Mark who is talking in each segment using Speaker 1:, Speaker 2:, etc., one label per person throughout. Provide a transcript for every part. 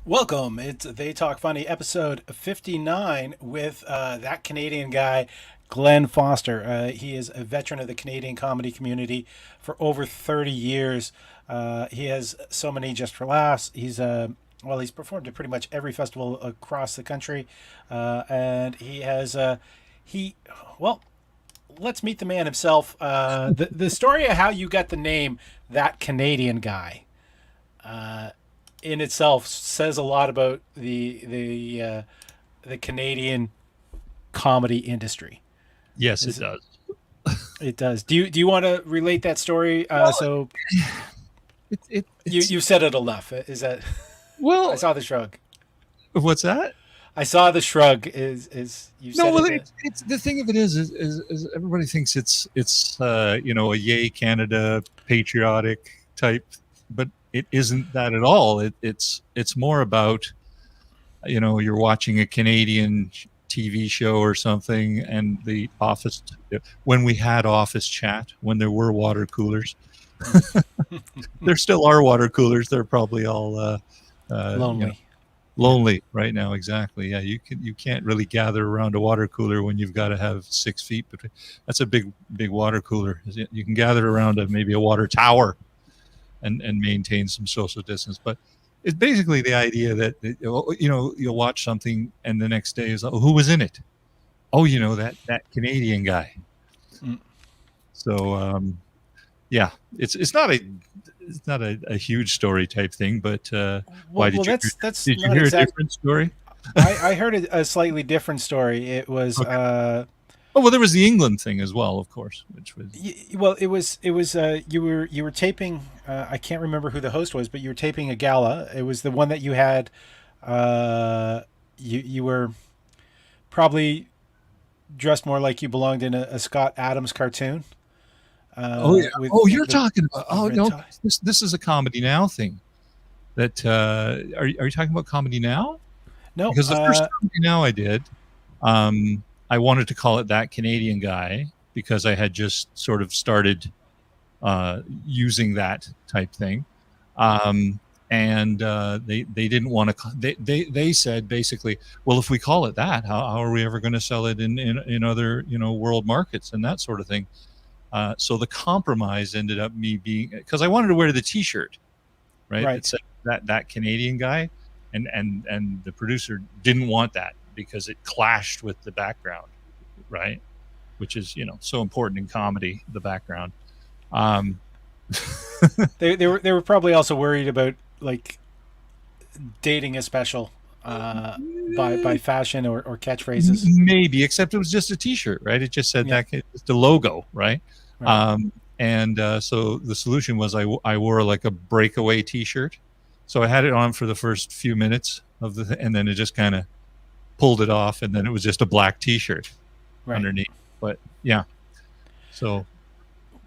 Speaker 1: Welcome. It's They Talk Funny, episode 59, with that Canadian guy, Glen Foster. He is a veteran of the Canadian comedy community for over 30 years. He has so many just for laughs. He's performed at pretty much every festival across the country, and he has he well. Let's meet the man himself. The story of how you got the name that Canadian guy in itself says a lot about the Canadian comedy industry.
Speaker 2: Yes, it
Speaker 1: Is
Speaker 2: does.
Speaker 1: It does. Do you want to relate that story?
Speaker 2: Well,
Speaker 1: So
Speaker 2: it's
Speaker 1: you said it enough. Is that I
Speaker 2: well,
Speaker 1: saw the shrug.
Speaker 2: what's that?
Speaker 1: I saw the shrug. Is you
Speaker 2: No,
Speaker 1: said
Speaker 2: well,
Speaker 1: it?
Speaker 2: it's the thing of it is everybody thinks it's a yay Canada patriotic type, but it isn't that at all. It's more about you're watching a Canadian TV show or something, and the office when we had office chat when there were water coolers. There still are water coolers. They're probably all
Speaker 1: Lonely. Yeah.
Speaker 2: lonely right now. Exactly. Yeah, you can't really gather around a water cooler when you've got to have 6 feet between. That's a big water cooler. You can gather around maybe a water tower and maintain some social distance. But it's basically the idea that you'll watch something and the next day is, oh, who was in it? Oh, that Canadian guy.
Speaker 1: Mm.
Speaker 2: So yeah, it's not a huge story type thing, but why
Speaker 1: Well,
Speaker 2: did you
Speaker 1: that's
Speaker 2: did you
Speaker 1: not
Speaker 2: hear a
Speaker 1: exact.
Speaker 2: different story?
Speaker 1: I heard a slightly different story. It was
Speaker 2: Okay. Oh well, there was the England thing as well, of course, which was
Speaker 1: Well, it was you were taping. I can't remember who the host was, but you were taping a gala. It was the one that you had. You were probably dressed more like you belonged in a Scott Adams cartoon.
Speaker 2: oh yeah.
Speaker 1: With
Speaker 2: Oh, you're
Speaker 1: the
Speaker 2: talking about oh
Speaker 1: red
Speaker 2: no,
Speaker 1: tie.
Speaker 2: this is a Comedy Now thing. That are you talking about Comedy Now?
Speaker 1: No.
Speaker 2: Because the first Comedy Now I did, I wanted to call it That Canadian Guy because I had just sort of started using that type thing. And they didn't want to. They said basically, well, if we call it that, how are we ever going to sell it in other world markets and that sort of thing? So the compromise ended up me being because I wanted to wear the T-shirt, right? That
Speaker 1: Right.
Speaker 2: said that Canadian guy, and the producer didn't want that because it clashed with the background, right? Which is so important in comedy, the background. Um,
Speaker 1: They were probably also worried about like dating a special by fashion or catchphrases.
Speaker 2: Maybe, except it was just a T-shirt, right? It just said
Speaker 1: Yeah.
Speaker 2: that just the logo, right?
Speaker 1: Right.
Speaker 2: And so the solution was I wore like a breakaway T-shirt, so I had it on for the first few minutes of and then it just kind of pulled it off, and then it was just a black T-shirt
Speaker 1: Right.
Speaker 2: underneath. But yeah, so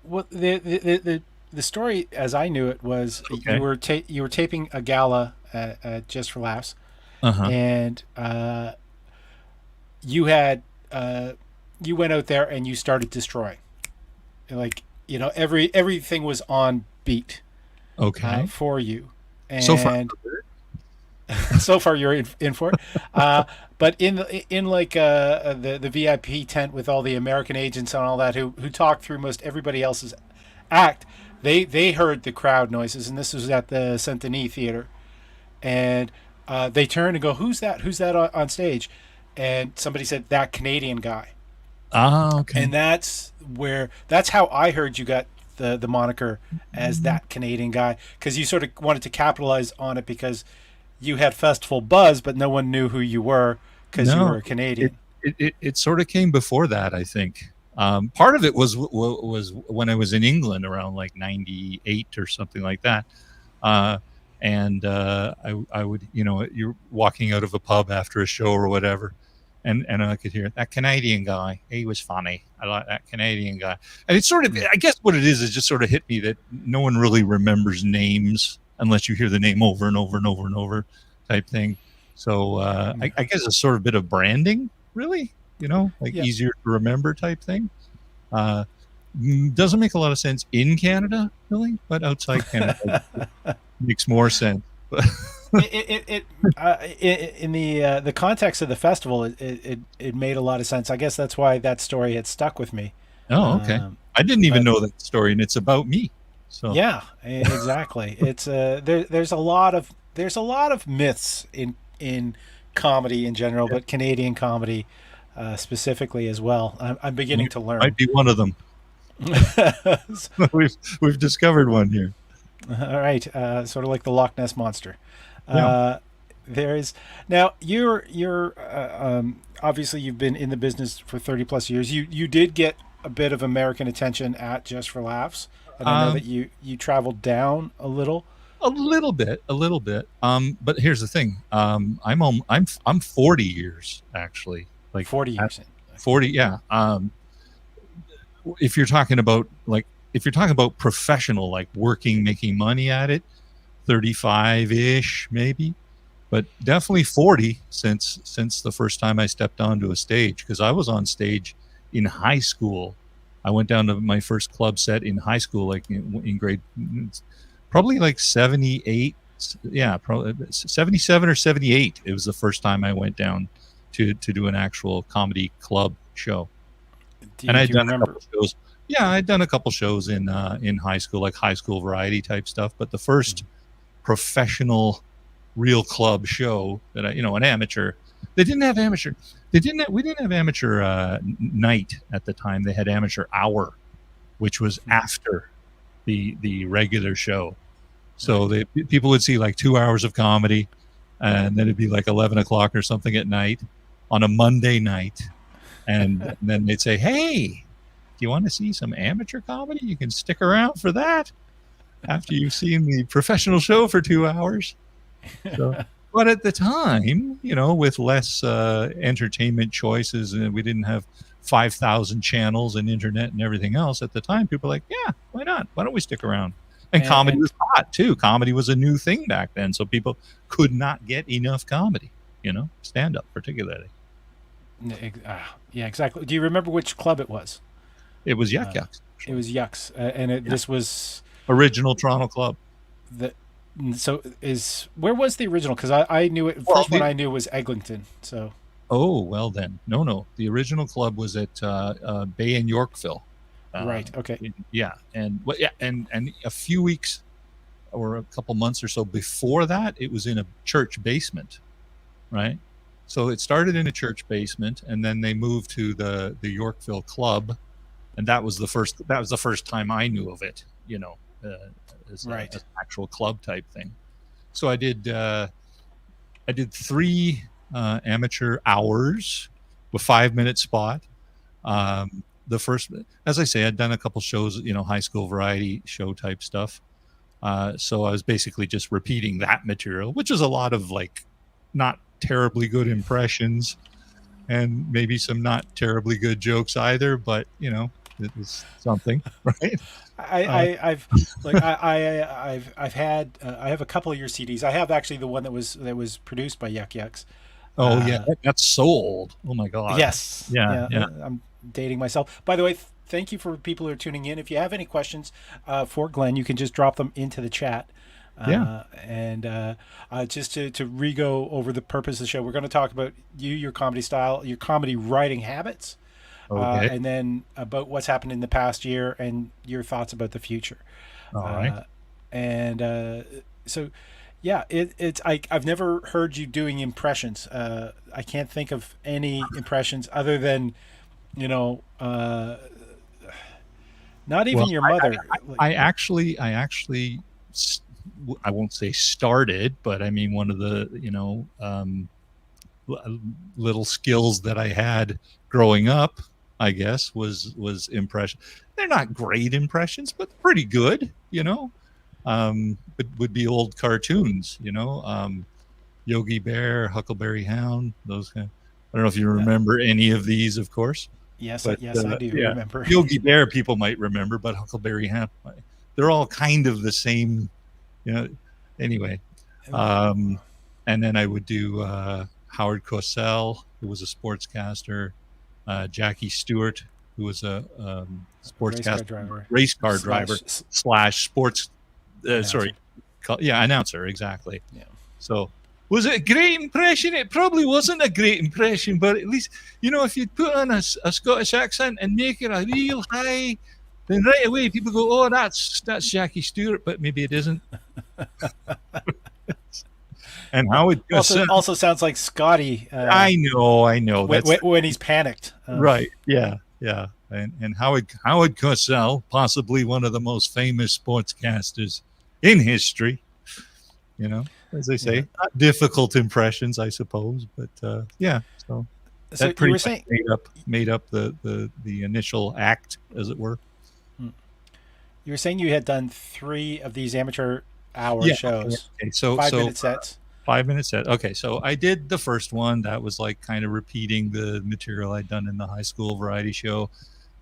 Speaker 1: Well, the story as I knew it was
Speaker 2: okay,
Speaker 1: you were taping a gala at Just for Laughs,
Speaker 2: uh-huh.
Speaker 1: and you had you went out there and you started destroying, like everything was on beat
Speaker 2: Okay.
Speaker 1: for you,
Speaker 2: So far,
Speaker 1: and so far you're in for it. But in like the VIP tent with all the American agents and all that who talked through most everybody else's act, they heard the crowd noises, and this was at the Saint Denis Theater, and they turned and go, "Who's that? Who's that on stage?" And somebody said, "That Canadian guy,"
Speaker 2: okay.
Speaker 1: and that's how I heard you got the moniker as that Canadian guy, because you sort of wanted to capitalize on it because you had festival buzz, but no one knew who you were because you were
Speaker 2: No,
Speaker 1: a
Speaker 2: it,
Speaker 1: Canadian.
Speaker 2: it sort of came before that, I think. Part of it was when I was in England around like '98 or something like that. Uh, and I would, you're walking out of a pub after a show or whatever, and I could hear that Canadian guy. He was funny. I like that Canadian guy. And it's sort of,
Speaker 1: Mm.
Speaker 2: I guess what it is just sort of hit me that no one really remembers names unless you hear the name over and over and over and over type thing. So I guess it's sort of a bit of branding, really, like
Speaker 1: Yeah.
Speaker 2: easier to remember type thing. Uh, doesn't make a lot of sense in Canada, really, but outside Canada it makes more sense.
Speaker 1: In the context of the festival, it made a lot of sense. I guess that's why that story had stuck with me.
Speaker 2: Oh, okay.
Speaker 1: Um,
Speaker 2: I didn't even
Speaker 1: but
Speaker 2: know that story, and it's about me. So
Speaker 1: yeah, exactly. It's there's a lot of myths in comedy in general,
Speaker 2: yeah,
Speaker 1: but Canadian comedy specifically as well. I'm beginning
Speaker 2: you
Speaker 1: to
Speaker 2: might
Speaker 1: learn.
Speaker 2: be one of them. We've discovered one here.
Speaker 1: All right, sort of like the Loch Ness monster.
Speaker 2: Yeah.
Speaker 1: Uh, there is now you're obviously you've been in the business for 30 plus years. You did get a bit of American attention at Just for Laughs, and I know that
Speaker 2: Um,
Speaker 1: you traveled down a little.
Speaker 2: a little bit, a little bit. But here's the thing. I'm 40 years actually. Like
Speaker 1: 40
Speaker 2: at
Speaker 1: years in.
Speaker 2: 40, yeah. If you're talking about professional, like working, making money at it, 35-ish maybe, but definitely 40 since the first time I stepped onto a stage, because I was on stage in high school. I went down to my first club set in high school, like in grade, probably like 78. Yeah, probably 77 or 78. It was the first time I went down to do an actual comedy club show. And
Speaker 1: Do
Speaker 2: I'd
Speaker 1: you
Speaker 2: done a
Speaker 1: remember?
Speaker 2: couple shows. Yeah, I'd done a couple shows in high school, like high school variety type stuff. But the first professional, real club show that an amateur. They didn't have amateur. They didn't. We didn't have amateur night at the time. They had amateur hour, which was after the regular show. So people would see like 2 hours of comedy, and then it'd be like 11 o'clock or something at night on a Monday night, and then they'd say, "Hey, do you want to see some amateur comedy? You can stick around for that after you've seen the professional show for 2 hours." So, but at the time, with less entertainment choices, and we didn't have 5,000 channels and internet and everything else. At the time, people were like, "Yeah, why not? Why don't we stick around?" And comedy
Speaker 1: And
Speaker 2: was hot too. Comedy was a new thing back then, so people could not get enough comedy. Stand up particularly.
Speaker 1: yeah, exactly. Do you remember which club it was?
Speaker 2: It was Yuck
Speaker 1: Uh,
Speaker 2: Yucks,
Speaker 1: it
Speaker 2: actually.
Speaker 1: was Yucks, and
Speaker 2: Yeah.
Speaker 1: this was
Speaker 2: Original Toronto club.
Speaker 1: the. So is where was the original? Because I knew it.
Speaker 2: Well,
Speaker 1: First one I knew was Eglinton. So
Speaker 2: oh, well then, no. The original club was at Bay and Yorkville.
Speaker 1: right, okay,
Speaker 2: Yeah, and a few weeks or a couple months or so before that, it was in a church basement, right? So it started in a church basement, and then they moved to the Yorkville club, and that was the first time I knew of it, as
Speaker 1: right.
Speaker 2: an actual club type thing. So I did three amateur hours, a 5-minute spot. The first, as I say, I'd done a couple shows, high school variety show type stuff. So I was basically just repeating that material, which is a lot of like not terribly good impressions and maybe some not terribly good jokes either, but it was something, right? Uh,
Speaker 1: I've I've had I have a couple of your CDs. I have actually the one that was produced by Yuck Yucks.
Speaker 2: oh yeah,
Speaker 1: Uh,
Speaker 2: that's so old. Oh my God.
Speaker 1: yes,
Speaker 2: Yeah,
Speaker 1: yeah.
Speaker 2: yeah,
Speaker 1: I'm dating myself. By the way, thank you for people who are tuning in. If you have any questions for Glenn, you can just drop them into the chat.
Speaker 2: yeah.
Speaker 1: And just to re-go over the purpose of the show, we're going to talk about your comedy style, your comedy writing habits,
Speaker 2: Okay.
Speaker 1: and then about what's happened in the past year and your thoughts about the future.
Speaker 2: All right.
Speaker 1: Uh, and so, yeah, I've never heard you doing impressions. I can't think of any impressions other than, you know, uh, not
Speaker 2: Well,
Speaker 1: even your mother. Like,
Speaker 2: I actually, I won't say started, but I mean, one of the, little skills that I had growing up, I guess, was impression. They're not great impressions, but pretty good, But would be old cartoons, Yogi Bear, Huckleberry Hound, those kind. I don't know if you remember any of these, of course,
Speaker 1: yes,
Speaker 2: but
Speaker 1: yes, I do
Speaker 2: yeah,
Speaker 1: remember.
Speaker 2: Yogi Bear people might remember, but Huckleberry Hound, they're all kind of the same, Anyway, um, and then I would do Howard Cosell, who was a sportscaster, Jackie Stewart, who was a
Speaker 1: Race car
Speaker 2: sportscaster,
Speaker 1: driver
Speaker 2: race car
Speaker 1: slash
Speaker 2: driver slash sports,
Speaker 1: announcer.
Speaker 2: sorry, yeah, announcer, exactly.
Speaker 1: Yeah.
Speaker 2: So, was it a great impression? It probably wasn't a great impression, but at least, if you'd put on a Scottish accent and make it a real high, then right away people go, oh, that's Jackie Stewart, but maybe it isn't. And how it
Speaker 1: also sounds like Scotty.
Speaker 2: I know.
Speaker 1: When he's panicked.
Speaker 2: Right. Yeah. And Howard Cosell, possibly one of the most famous sportscasters in history. As I say, not difficult impressions, I suppose, but yeah. So that pretty much made up the initial act, as it were.
Speaker 1: You were saying you had done 3 of these amateur hour shows.
Speaker 2: Okay. So
Speaker 1: 5-minute sets.
Speaker 2: 5-minute set. Okay, so I did the first one. That was like kind of repeating the material I'd done in the high school variety show.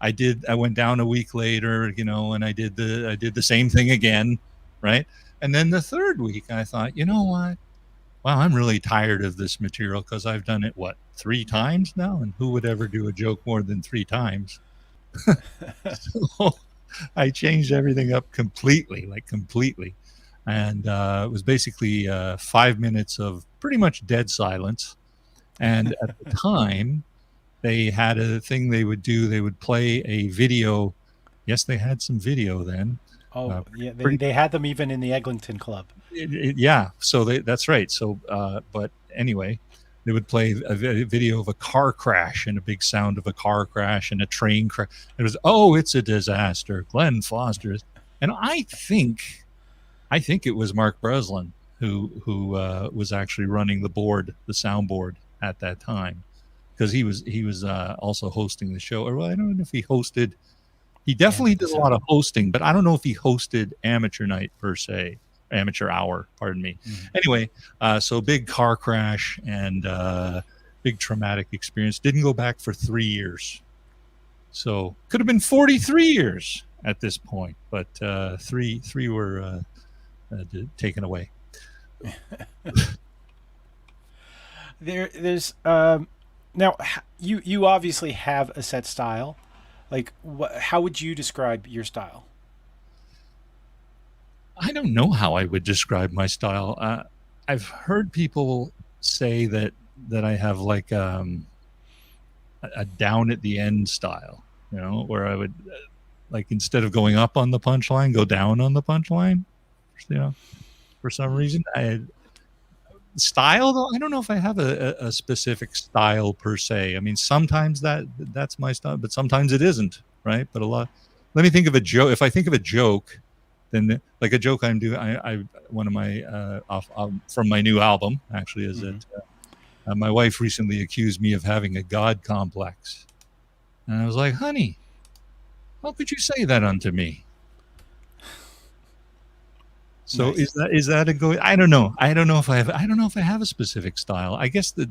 Speaker 2: I went down a week later, and I did the same thing again, right? And then the third week, I thought, you know what? Wow, I'm really tired of this material because I've done it 3 times now, and who would ever do a joke more than 3 times? So I changed everything up completely. And it was basically 5 minutes of pretty much dead silence. And at the time, they had a thing they would do. They would play a video. Yes, they had some video then.
Speaker 1: Oh, yeah. They had them even in the Eglinton Club.
Speaker 2: Yeah, so that's right. So, but anyway, they would play a video of a car crash and a big sound of a car crash and a train crash. It was, it's a disaster. Glen Foster. And I think it was Mark Breslin who was actually running the soundboard at that time, because he was also hosting the show. Or I don't know if he hosted. He definitely did a lot of hosting, but I don't know if he hosted amateur night per se, amateur hour. Pardon me. Mm-hmm. Anyway, so big car crash and big traumatic experience. Didn't go back for 3 years, so could have been 43 years at this point, but three were taken away.
Speaker 1: There's now you obviously have a set style. Like, how would you describe your style?
Speaker 2: I don't know how I would describe my style. I've heard people say that I have like a down at the end style, where I would like, instead of going up on the punchline, go down on the punchline. For some reason, style though, I don't know if I have a specific style per se. I mean, sometimes that's my style, but sometimes it isn't, right? But let me think of a joke. If I think of a joke, then like a joke I'm doing, one of my from my new album actually is that my wife recently accused me of having a God complex, and I was like, honey, how could you say that unto me? So nice. is that a go? I don't know. I don't know if I have a specific style. I guess the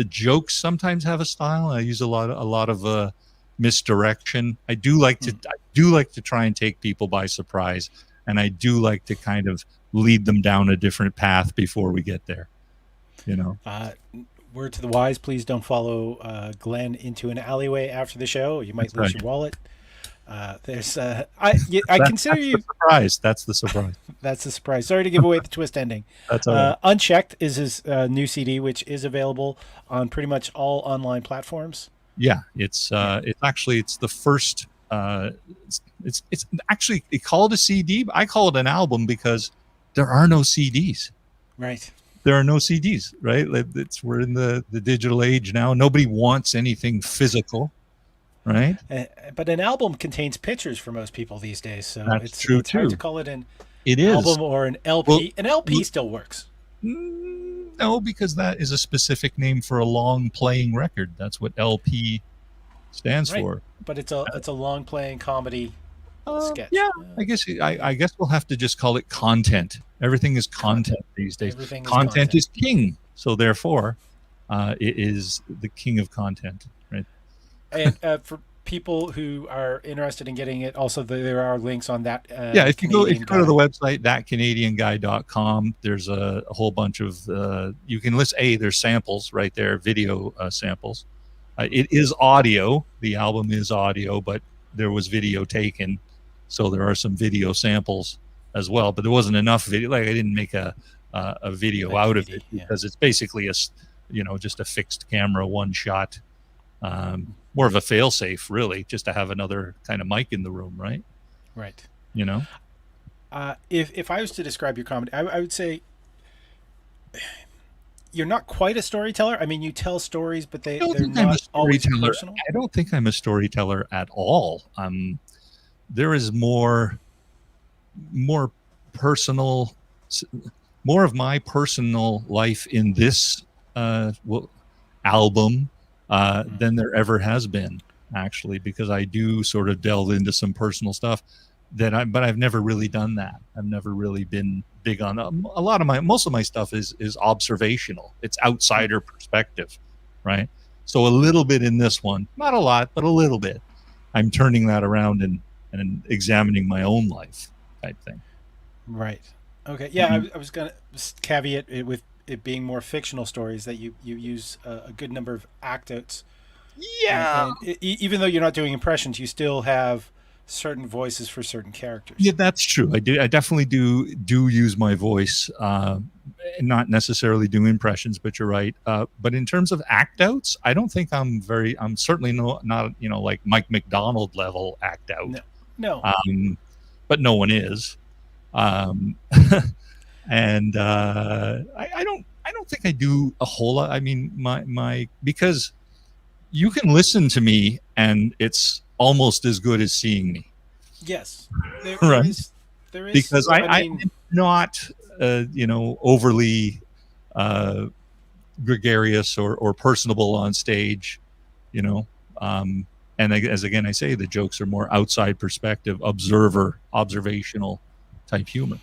Speaker 2: jokes sometimes have a style. I use a lot of misdirection. I do like to try and take people by surprise, and I do like to kind of lead them down a different path before we get there.
Speaker 1: Word to the wise: please don't follow Glenn into an alleyway after the show. You might lose your wallet. There's I consider you
Speaker 2: surprise. That's the surprise.
Speaker 1: That's the surprise. Sorry to give away the twist ending.
Speaker 2: That's all right.
Speaker 1: Unchecked is his new CD, which is available on pretty much all online platforms.
Speaker 2: Yeah, it's the first. It's actually called a CD, but I call it an album because there are no CDs.
Speaker 1: Right.
Speaker 2: There are no CDs. Right. We're in the digital age now. Nobody wants anything physical. Right.
Speaker 1: But an album contains pictures for most people these days, so it's hard to call it an album or an LP. Well, an LP still works.
Speaker 2: No, because that is a specific name for a long playing record. That's what LP stands for.
Speaker 1: But it's a long playing comedy sketch.
Speaker 2: Yeah, I guess we'll have to just call it content. Everything is content these days. Content is king, so therefore, it is the king of content. Right.
Speaker 1: And for people who are interested in getting it, also there are links on that.
Speaker 2: If you go to the website thatcanadianguy.com, there's a whole bunch of you can list. There's samples right there, video samples. It is audio. The album is audio, but there was video taken, so there are some video samples as well. But there wasn't enough video. Like I didn't make a a video
Speaker 1: Like
Speaker 2: out of
Speaker 1: DVD,
Speaker 2: it,
Speaker 1: yeah.
Speaker 2: because it's basically just a fixed camera, one shot, more of a fail safe, really, just to have another kind of mic in the room, right?
Speaker 1: Right.
Speaker 2: You know?
Speaker 1: If I was to describe your comedy, I would say you're not quite a storyteller. I mean, you tell stories, but
Speaker 2: I don't
Speaker 1: they're
Speaker 2: think I'm a
Speaker 1: not always
Speaker 2: storyteller.
Speaker 1: personal.
Speaker 2: I don't think I'm a storyteller at all. There is more personal, more of my personal life in this album than there ever has been, actually, because I do sort of delve into some personal stuff but I've never really done that. I've never really been big on a lot of most of my stuff is observational. It's outsider perspective, right? So a little bit in this one, not a lot, but a little bit. I'm turning that around and examining my own life type thing.
Speaker 1: Right. Okay. Yeah, I was gonna caveat it with it being more fictional stories, that you use a good number of act outs.
Speaker 2: Yeah.
Speaker 1: And even though you're not doing impressions, you still have certain voices for certain characters.
Speaker 2: Yeah, that's true. I definitely do use my voice, not necessarily do impressions, but you're right. But in terms of act outs, I don't think I'm certainly not like Mike McDonald level act out.
Speaker 1: No.
Speaker 2: But no one is. And I don't think I do a whole lot. I mean, because you can listen to me and it's almost as good as seeing me.
Speaker 1: Yes.
Speaker 2: Right.
Speaker 1: There is
Speaker 2: Because I'm not overly gregarious or personable on stage, and as again I say, the jokes are more outside perspective, observational type humor.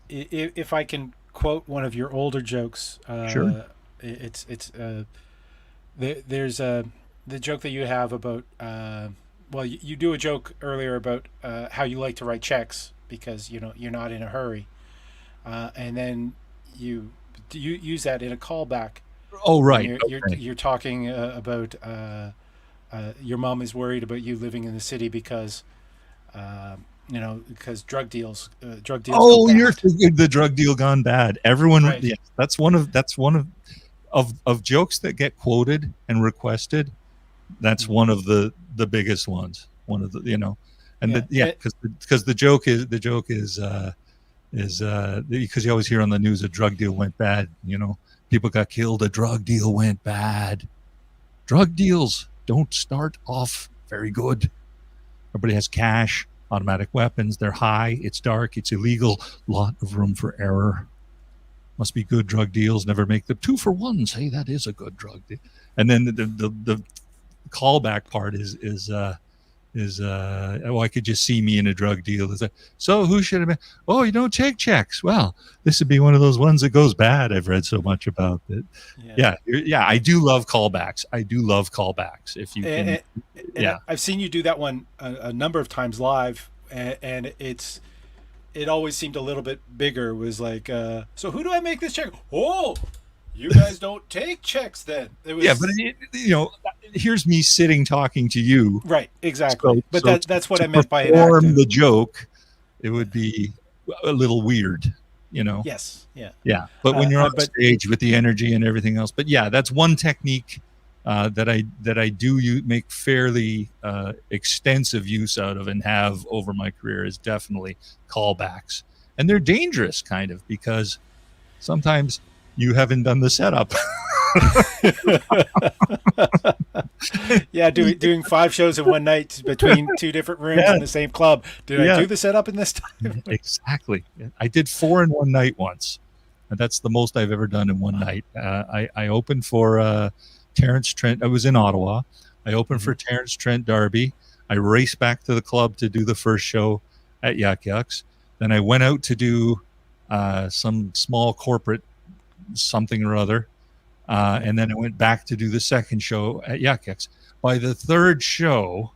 Speaker 1: If I can quote one of your older jokes,
Speaker 2: Sure.
Speaker 1: It's there's the joke that you have about well, you do a joke earlier about how you like to write checks because you're not in a hurry, and then you use that in a callback.
Speaker 2: Oh, right.
Speaker 1: You're talking about your mom is worried about you living in the city because because drug deals.
Speaker 2: Oh, you're thinking the drug deal gone bad. Everyone,
Speaker 1: right.
Speaker 2: Yeah, that's one of jokes that get quoted and requested. That's one of the biggest ones. One of the because the joke is because you always hear on the news a drug deal went bad. People got killed. A drug deal went bad. Drug deals don't start off very good. Everybody has cash, automatic weapons. They're high. It's dark. It's illegal. Lot of room for error. Must be good drug deals. Never make them 2 for 1. Say that is a good drug deal. And then the callback part is I could just see me in a drug deal. So who should have been? Oh, you don't take checks. Well, this would be one of those ones that goes bad. I've read so much about it. Yeah. I do love callbacks. If you can,
Speaker 1: and I've seen you do that one a number of times live, and it always seemed a little bit bigger. It was like, so who do I make this check? Oh, you guys don't take checks then.
Speaker 2: But here's me sitting talking to you.
Speaker 1: Right, exactly. But that's what I meant by
Speaker 2: the joke. It would be a little weird,
Speaker 1: Yes, yeah.
Speaker 2: Yeah, but when you're on stage with the energy and everything else. But yeah, that's one technique that I do make fairly extensive use out of and have over my career is definitely callbacks. And they're dangerous kind of because sometimes you haven't done the setup.
Speaker 1: Yeah, doing 5 shows in one night between 2 different rooms in the same club. Did I do the setup in this time?
Speaker 2: Exactly. I did 4 in one night once, and that's the most I've ever done in one night. I opened for Terence Trent. I was in Ottawa. I opened for Terence Trent Darby. I raced back to the club to do the first show at Yuck Yucks. Then I went out to do some small corporate something or other. And then I went back to do the second show at Yuck Yucks. By the third show,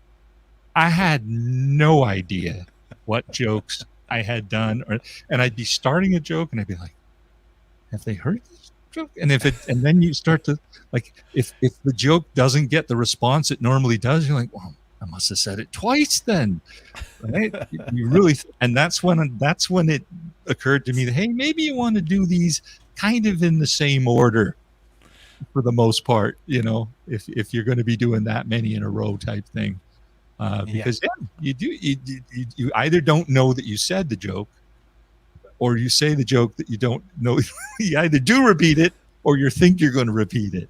Speaker 2: I had no idea what jokes I had done. And I'd be starting a joke and I'd be like, have they heard this joke? And and then you start to, like, if the joke doesn't get the response it normally does, you're like, well, I must have said it twice then, right? You really, and that's when it occurred to me that, hey, maybe you want to do these kind of in the same order for the most part, if you're going to be doing that many in a row type thing. Because you either don't know that you said the joke, or you say the joke that you don't know. You either do repeat it or you think you're going to repeat it,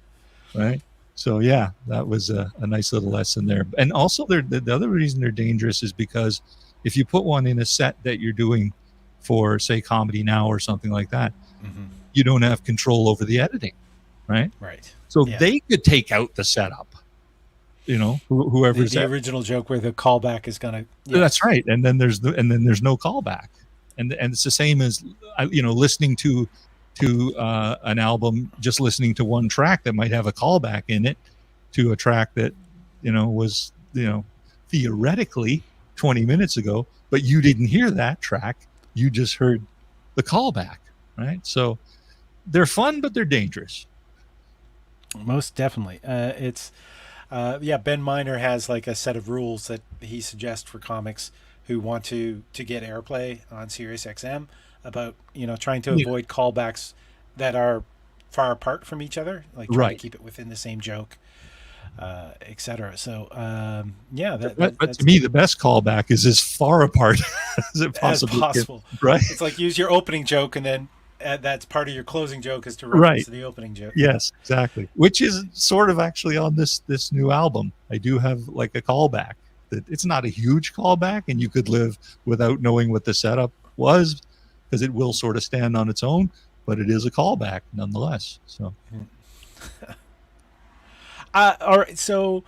Speaker 2: right? So yeah, that was a nice little lesson there. And also, the other reason they're dangerous is because if you put one in a set that you're doing for, say, Comedy Now or something like that, you don't have control over the editing, right?
Speaker 1: Right.
Speaker 2: So they could take out the setup. Whoever's
Speaker 1: the original joke where the callback is gonna. Yeah.
Speaker 2: That's right, and then there's no callback, and it's the same as listening to an album, just listening to one track that might have a callback in it to a track that was theoretically 20 minutes ago, but you didn't hear that track, you just heard the callback, right? So they're fun, but they're dangerous.
Speaker 1: Most definitely. Ben Miner has like a set of rules that he suggests for comics who want to get airplay on SiriusXM about trying to avoid callbacks that are far apart from each other, like trying to keep it within the same joke, etc. So
Speaker 2: but to me, the best callback is as far apart as it possibly
Speaker 1: possible.
Speaker 2: Right?
Speaker 1: It's like use your opening joke and then that's part of your closing joke is to reference the opening joke.
Speaker 2: Yes, exactly. Which is sort of actually on this new album. I do have like a callback. That it's not a huge callback, and you could live without knowing what the setup was, because it will sort of stand on its own. But it is a callback nonetheless. So,
Speaker 1: all right. So,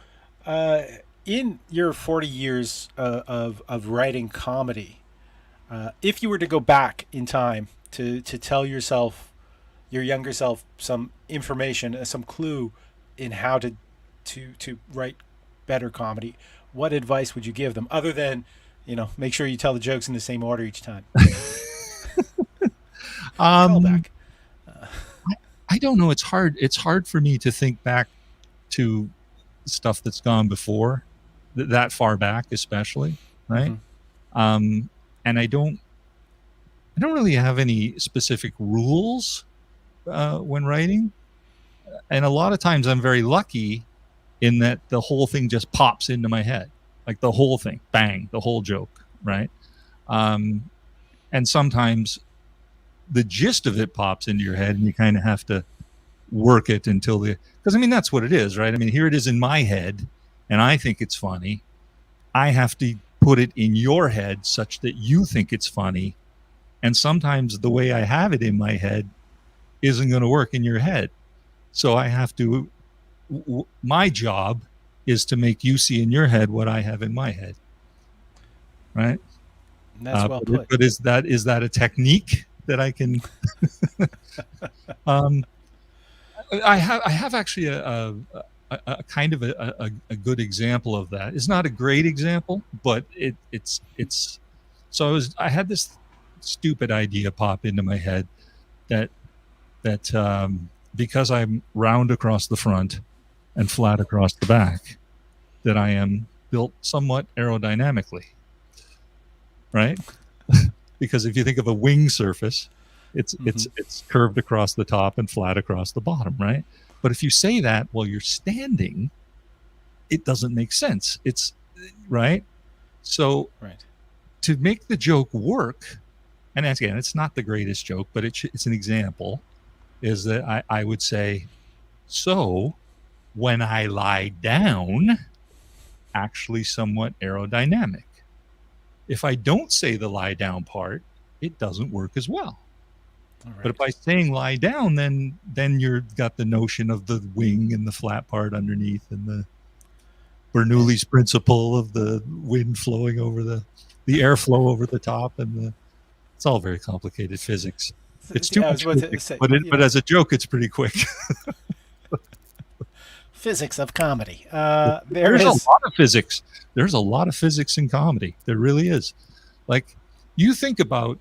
Speaker 1: in your 40 years of writing comedy, if you were to go back in time to tell your younger self some information, some clue in how to write better comedy, what advice would you give them other than, make sure you tell the jokes in the same order each time? Callback.
Speaker 2: I don't know. It's hard. It's hard for me to think back to stuff that's gone before, that far back, especially, right? And I don't really have any specific rules when writing. And a lot of times I'm very lucky in that the whole thing just pops into my head, like the whole thing, bang, the whole joke, right? And sometimes the gist of it pops into your head and you kind of have to work it until because that's what it is, right? Here it is in my head and I think it's funny. I have to put it in your head such that you think it's funny. And sometimes the way I have it in my head isn't going to work in your head. So I have to, my job is to make you see in your head what I have in my head. Right?
Speaker 1: That's well put.
Speaker 2: But is that a technique that I can? I have actually a kind of a good example of that. It's not a great example, but it's. So I had this stupid idea pop into my head that because I'm round across the front and flat across the back, that I am built somewhat aerodynamically. Right? Because if you think of a wing surface, it's curved across the top and flat across the bottom, right? But if you say that while you're standing, it doesn't make sense. It's right. So to make the joke work, and again, it's not the greatest joke, but it's an example, is that I would say, so when I lie down, actually somewhat aerodynamic. If I don't say the lie down part, it doesn't work as well. Right. But by saying lie down, then you've got the notion of the wing and the flat part underneath and the Bernoulli's principle of the wind flowing over the airflow over the top, and it's all very complicated physics. It's too much physics, but as a joke, it's pretty quick.
Speaker 1: Physics of comedy.
Speaker 2: There's a lot of physics. There's a lot of physics in comedy. There really is. Like, you think about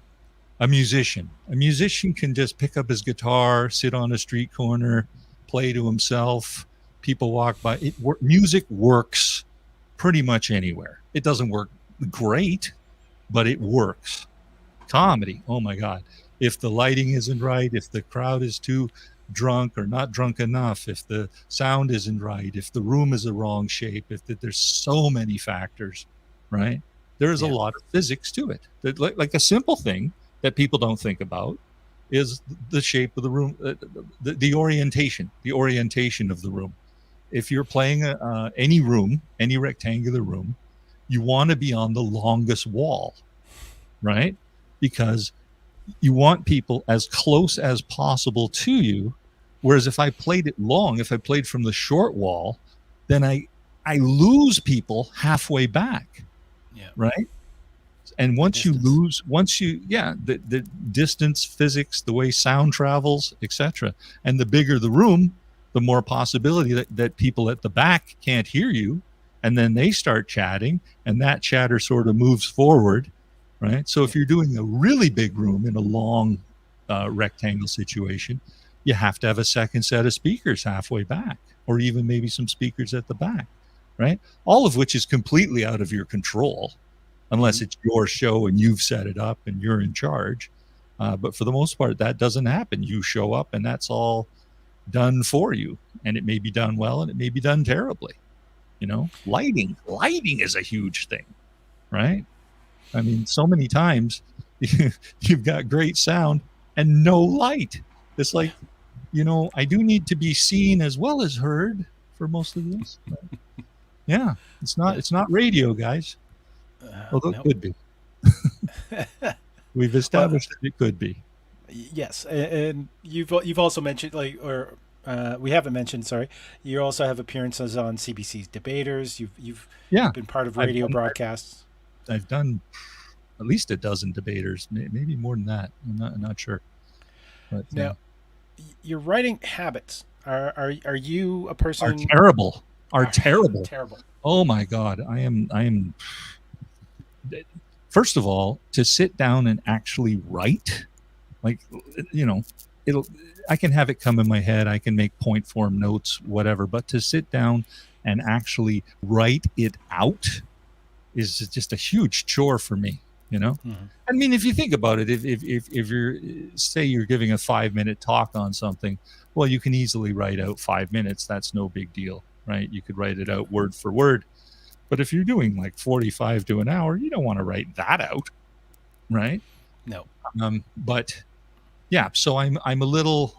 Speaker 2: a musician. A musician can just pick up his guitar, sit on a street corner, play to himself. People walk by. Music works pretty much anywhere. It doesn't work great, but it works. Comedy, oh my God. If the lighting isn't right, if the crowd is too drunk or not drunk enough, if the sound isn't right, if the room is the wrong shape, there's so many factors, right? There's a lot of physics to it. Like a simple thing that people don't think about is the shape of the room, the orientation of the room. If you're playing any room, any rectangular room, you want to be on the longest wall, right? Because you want people as close as possible to you. Whereas if I played it long, if I played from the short wall, then I lose people halfway back, right? And once you lose, the distance, physics, the way sound travels, etc. And the bigger the room, the more possibility that people at the back can't hear you, and then they start chatting, and that chatter sort of moves forward, right? So if you're doing a really big room in a long rectangle situation, you have to have a second set of speakers halfway back, or even maybe some speakers at the back, right? All of which is completely out of your control, unless it's your show and you've set it up and you're in charge. But for the most part, that doesn't happen. You show up and that's all done for you. And it may be done well and it may be done terribly. You know, lighting is a huge thing, right? I mean, so many times you've got great sound and no light. It's like, you know, I do need to be seen as well as heard for most of this. Yeah, it's not radio, guys. Although it could be. We've established that it could be.
Speaker 1: Yes, and you've also mentioned we haven't mentioned. Sorry, you also have appearances on CBC's Debaters. You've been part of radio broadcasts.
Speaker 2: I've done at least a dozen debaters, maybe more than that. I'm not sure. But
Speaker 1: now, your writing habits are you a person?
Speaker 2: Are terrible.
Speaker 1: Terrible.
Speaker 2: Oh my God, I am. First of all, to sit down and actually write, like, you know, I can have it come in my head. I can make point form notes, whatever. But to sit down and actually write it out is just a huge chore for me. You know, I mean, if you think about it, if you're giving a 5-minute talk on something, well, you can easily write out 5 minutes. That's no big deal, right? You could write it out word for word. But if you're doing like 45 to an hour, you don't want to write that out, right?
Speaker 1: No.
Speaker 2: But yeah, so I'm a little,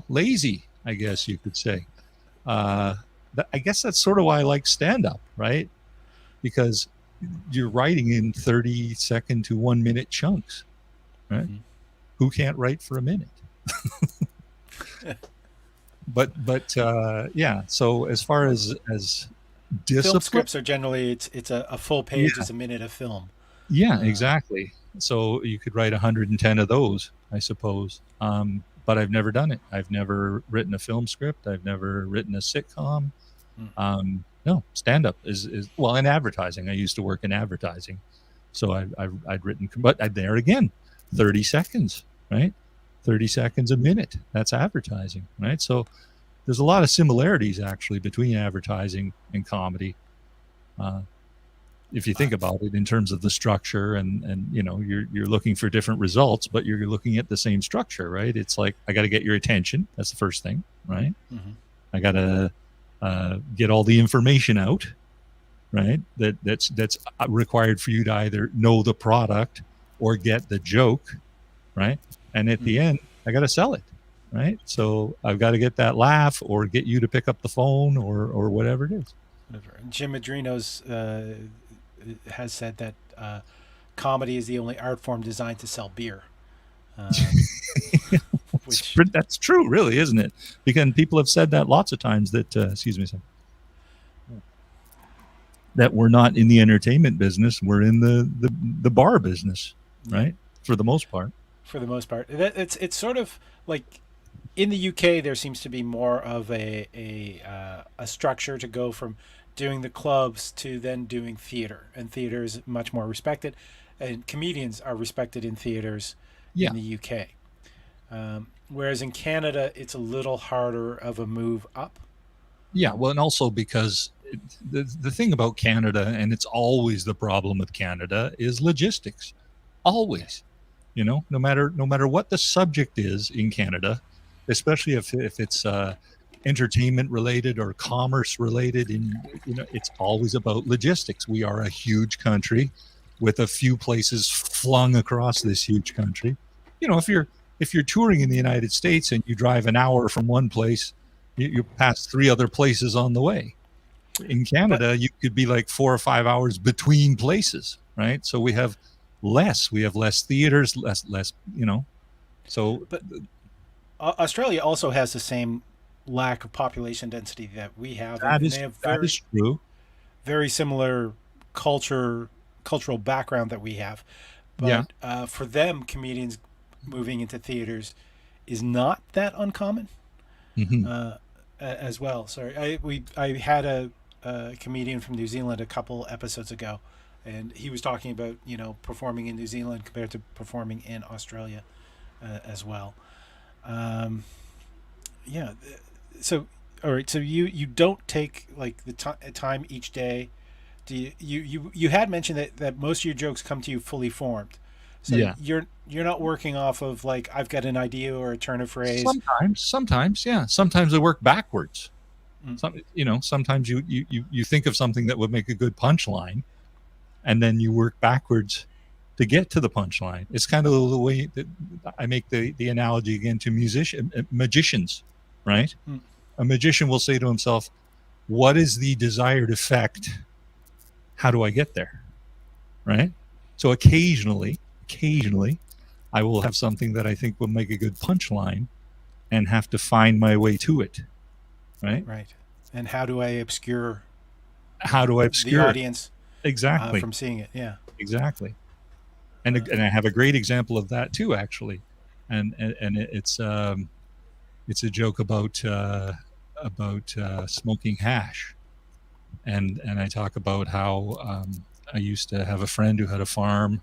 Speaker 2: lazy, I guess you could say. I guess that's sort of why I like stand-up, right? Because you're writing in 30-second to 1-minute chunks, right? Who can't write for a minute? but yeah. So as far as discipline,
Speaker 1: film scripts are generally it's a full page is a minute of film.
Speaker 2: Yeah, exactly. So you could write 110 of those, I suppose. But I've never done it. I've never written a film script. I've never written a sitcom. No, stand-up is in advertising. I used to work in advertising, so I'd written, but there again, 30 seconds, right? 30 seconds a minute. That's advertising, right? So there's a lot of similarities actually between advertising and comedy. If you think about it in terms of the structure and you know, you're looking for different results, but you're looking at the same structure, right? It's like, I got to get your attention. That's the first thing, right? I got to get all the information out, right? That's required for you to either know the product or get the joke, right? And at the end, I got to sell it, right? So I've got to get that laugh or get you to pick up the phone or whatever it is.
Speaker 1: Jim Madrino's has said that comedy is the only art form designed to sell beer.
Speaker 2: That's true, really, isn't it? Because people have said that lots of times that, excuse me, that we're not in the entertainment business. We're in the bar business, right? For the most part.
Speaker 1: For the most part. It's sort of like in the UK, there seems to be more of a structure to go from doing the clubs to then doing theater. And theater is much more respected. And comedians are respected in theaters in the UK. Whereas in Canada, it's a little harder of a move up.
Speaker 2: Yeah, well, and also because the thing about Canada, and it's always the problem with Canada, is logistics. Always, no matter what the subject is in Canada, especially if it's entertainment related or commerce related, it's always about logistics. We are a huge country with a few places flung across this huge country. If you're touring in the United States and you drive an hour from one place, you pass 3 other places on the way. In Canada, you could be like 4 or 5 hours between places, right? So we have less theaters, less. So,
Speaker 1: but Australia also has the same lack of population density that we have,
Speaker 2: that
Speaker 1: and
Speaker 2: is
Speaker 1: they have
Speaker 2: that is true.
Speaker 1: very similar cultural background that we have.
Speaker 2: Yeah.
Speaker 1: But for them, comedians moving into theaters is not that uncommon.
Speaker 2: Mm-hmm.
Speaker 1: As well. Sorry, I had a comedian from New Zealand a couple episodes ago, and he was talking about performing in New Zealand compared to performing in Australia as well. Yeah. So all right. So you don't take like the time each day. Do you had mentioned that most of your jokes come to you fully formed. So
Speaker 2: Yeah.
Speaker 1: you're not working off of like I've got an idea or a turn of phrase.
Speaker 2: Sometimes, yeah. Sometimes I work backwards.
Speaker 1: Mm.
Speaker 2: Sometimes you think of something that would make a good punchline, and then you work backwards to get to the punchline. It's kind of the way that I make the analogy again to magicians, right?
Speaker 1: Mm.
Speaker 2: A magician will say to himself, "What is the desired effect? How do I get there?" Right? So occasionally, I will have something that I think will make a good punchline and have to find my way to it. Right?
Speaker 1: Right. And how do I obscure the
Speaker 2: it?
Speaker 1: audience
Speaker 2: Exactly.
Speaker 1: from seeing it? Yeah.
Speaker 2: Exactly. And I have a great example of that too, actually. And it's a joke about smoking hash. And I talk about how I used to have a friend who had a farm,